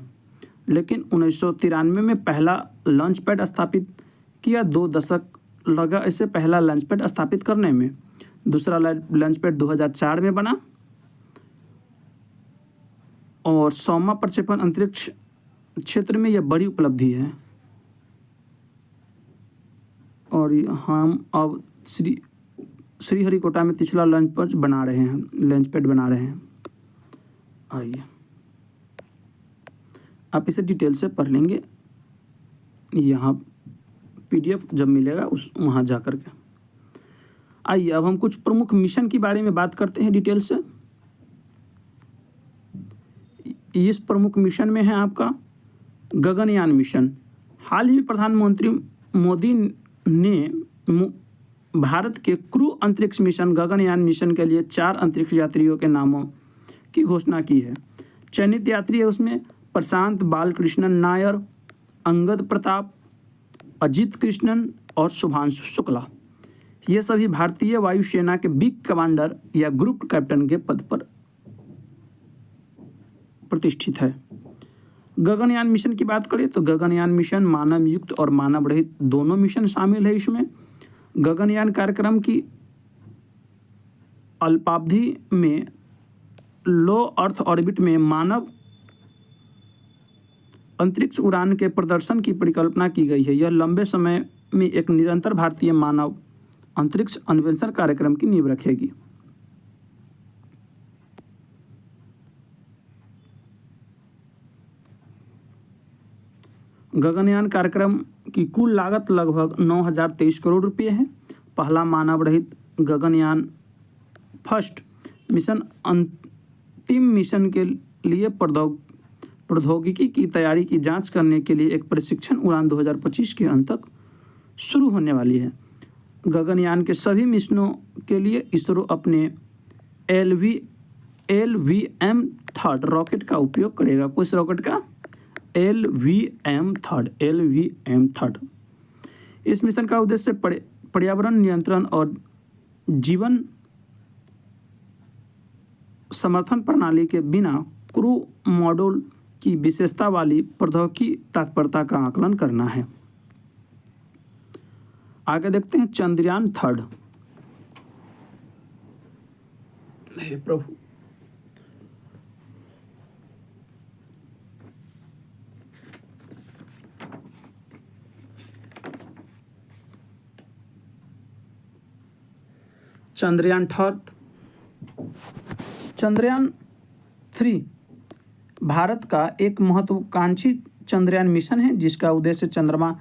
Speaker 1: लेकिन 1993 में पहला लॉन्च पैड स्थापित किया। 2 दशक लगा इसे पहला लॉन्च पैड स्थापित करने में। दूसरा लॉन्च पैड 2004 में बना और 100वां प्रक्षेपण अंतरिक्ष क्षेत्र में यह बड़ी उपलब्धि है। और हम अब श्रीहरिकोटा में तीसरा लॉन्च पैड बना रहे हैं। आइए आप इसे डिटेल से पढ़ लेंगे, यहाँ PDF जब मिलेगा वहाँ जा कर के। आइए अब हम कुछ प्रमुख मिशन के बारे में बात करते हैं डिटेल से। इस प्रमुख मिशन में है आपका गगनयान मिशन। हाल ही में प्रधानमंत्री मोदी ने भारत के क्रू अंतरिक्ष मिशन गगनयान मिशन के लिए 4 अंतरिक्ष यात्रियों के नामों की घोषणा की है। चयनित यात्री है उसमें प्रशांत बालकृष्णन नायर, अंगद प्रताप, अजित कृष्णन और शुभांशु शुक्ला। ये सभी भारतीय वायुसेना के बिग कमांडर या ग्रुप कैप्टन के पद पर प्रतिष्ठित है। गगनयान मिशन की बात करें तो गगनयान मिशन मानव युक्त और मानव रहित दोनों मिशन शामिल है इसमें। गगनयान कार्यक्रम की अल्पावधि में लो अर्थ ऑर्बिट में मानव अंतरिक्ष उड़ान के प्रदर्शन की परिकल्पना की गई है। यह लंबे समय में एक निरंतर भारतीय मानव अंतरिक्ष अन्वेषण कार्यक्रम की नींव रखेगी। गगनयान कार्यक्रम की कुल लागत लगभग 9,023 करोड़ रुपये है। पहला मानव रहित गगनयान फर्स्ट मिशन अंतिम मिशन के लिए प्रौद्योगिकी की तैयारी की जांच करने के लिए एक प्रशिक्षण उड़ान 2025 के अंत तक शुरू होने वाली है। गगनयान के सभी मिशनों के लिए इसरो अपने LVM-3 रॉकेट का उपयोग करेगा। किस रॉकेट का? LVM-3। इस मिशन का उद्देश्य पर्यावरण नियंत्रण और जीवन समर्थन प्रणाली के बिना क्रू मॉड्यूल की विशेषता वाली प्रौद्योगिकी तत्परता का आकलन करना है। आगे देखते हैं चंद्रयान 3। हे प्रभु, चंद्रयान 3 भारत का एक महत्वाकांक्षी चंद्रयान मिशन है जिसका उद्देश्य चंद्रमा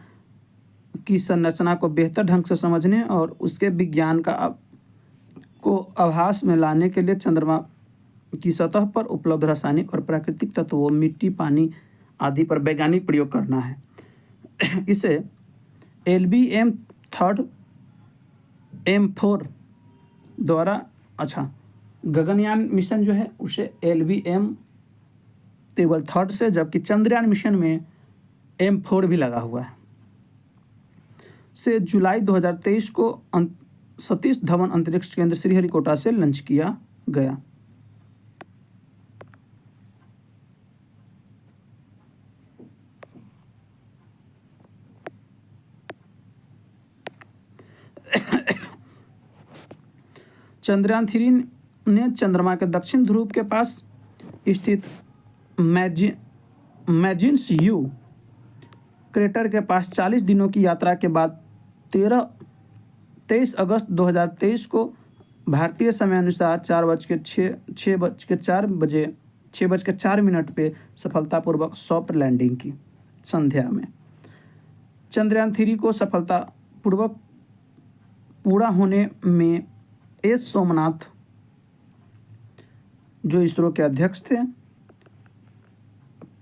Speaker 1: की संरचना को बेहतर ढंग से समझने और उसके विज्ञान को आभास में लाने के लिए चंद्रमा की सतह पर उपलब्ध रासायनिक और प्राकृतिक तत्वों, मिट्टी, पानी आदि पर वैज्ञानिक प्रयोग करना है। इसे LVM-3M4 द्वारा गगनयान मिशन जो है उसे LVM-3 से, जबकि चंद्रयान मिशन में M4 भी लगा हुआ है, से जुलाई 2023 को सतीश धवन अंतरिक्ष केंद्र श्रीहरिकोटा से लॉन्च किया गया। चंद्रयान 3 ने चंद्रमा के दक्षिण ध्रुव के पास स्थित मैजिन्स यू क्रेटर के पास 40 दिनों की यात्रा के बाद 23 अगस्त 2023 को भारतीय समय अनुसार 6:04 पे सफलतापूर्वक सॉफ्ट लैंडिंग की। संध्या में चंद्रयान 3 को सफलतापूर्वक पूरा होने में एस सोमनाथ, जो इसरो के अध्यक्ष थे,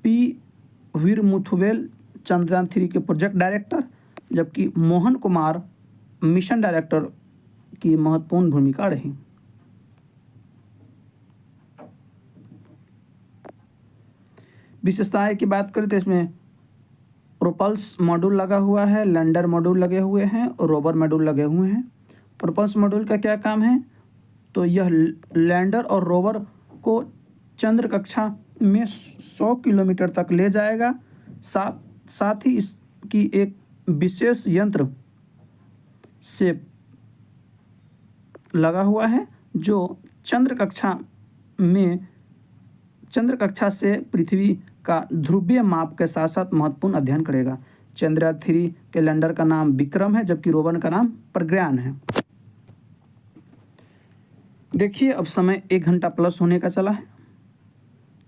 Speaker 1: पी वीरमुथुवेल चंद्रयान 3 के प्रोजेक्ट डायरेक्टर, जबकि मोहन कुमार मिशन डायरेक्टर की महत्वपूर्ण भूमिका रही। विशेषताएं की बात करें तो इसमें प्रोपल्स मॉड्यूल लगा हुआ है, लैंडर मॉड्यूल लगे हुए हैं और रोवर मॉड्यूल लगे हुए हैं। प्रोपल्स मॉड्यूल का क्या काम है? तो यह लैंडर और रोवर को चंद्र कक्षा में 100 किलोमीटर तक ले जाएगा। साथ ही इसकी एक विशेष यंत्र से लगा हुआ है जो चंद्र कक्षा में चंद्र कक्षा से पृथ्वी का ध्रुवीय माप के साथ साथ महत्वपूर्ण अध्ययन करेगा। चंद्रयान-3 के लैंडर का नाम विक्रम है, जबकि रोवर का नाम प्रज्ञान है। देखिए अब समय 1 घंटा प्लस होने का चला है,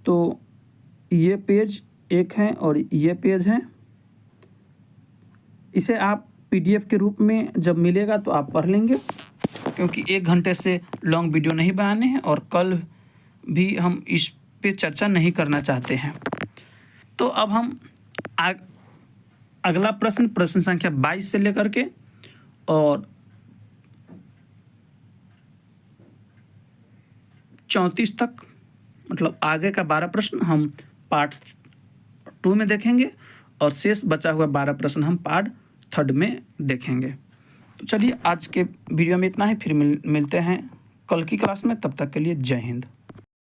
Speaker 1: तो ये पेज एक है और ये पेज है। इसे आप PDF के रूप में जब मिलेगा तो आप पढ़ लेंगे, क्योंकि 1 घंटे से लॉन्ग वीडियो नहीं बनाने हैं और कल भी हम इस पे चर्चा नहीं करना चाहते हैं। तो अब हम अगला प्रश्न संख्या 22 से लेकर के और 34 तक, मतलब आगे का 12 प्रश्न हम पार्ट 2 में देखेंगे और शेष बचा हुआ 12 प्रश्न हम पार्ट 3 में देखेंगे। तो चलिए आज के वीडियो में इतना ही, फिर मिलते हैं कल की क्लास में। तब तक के लिए जय हिंद।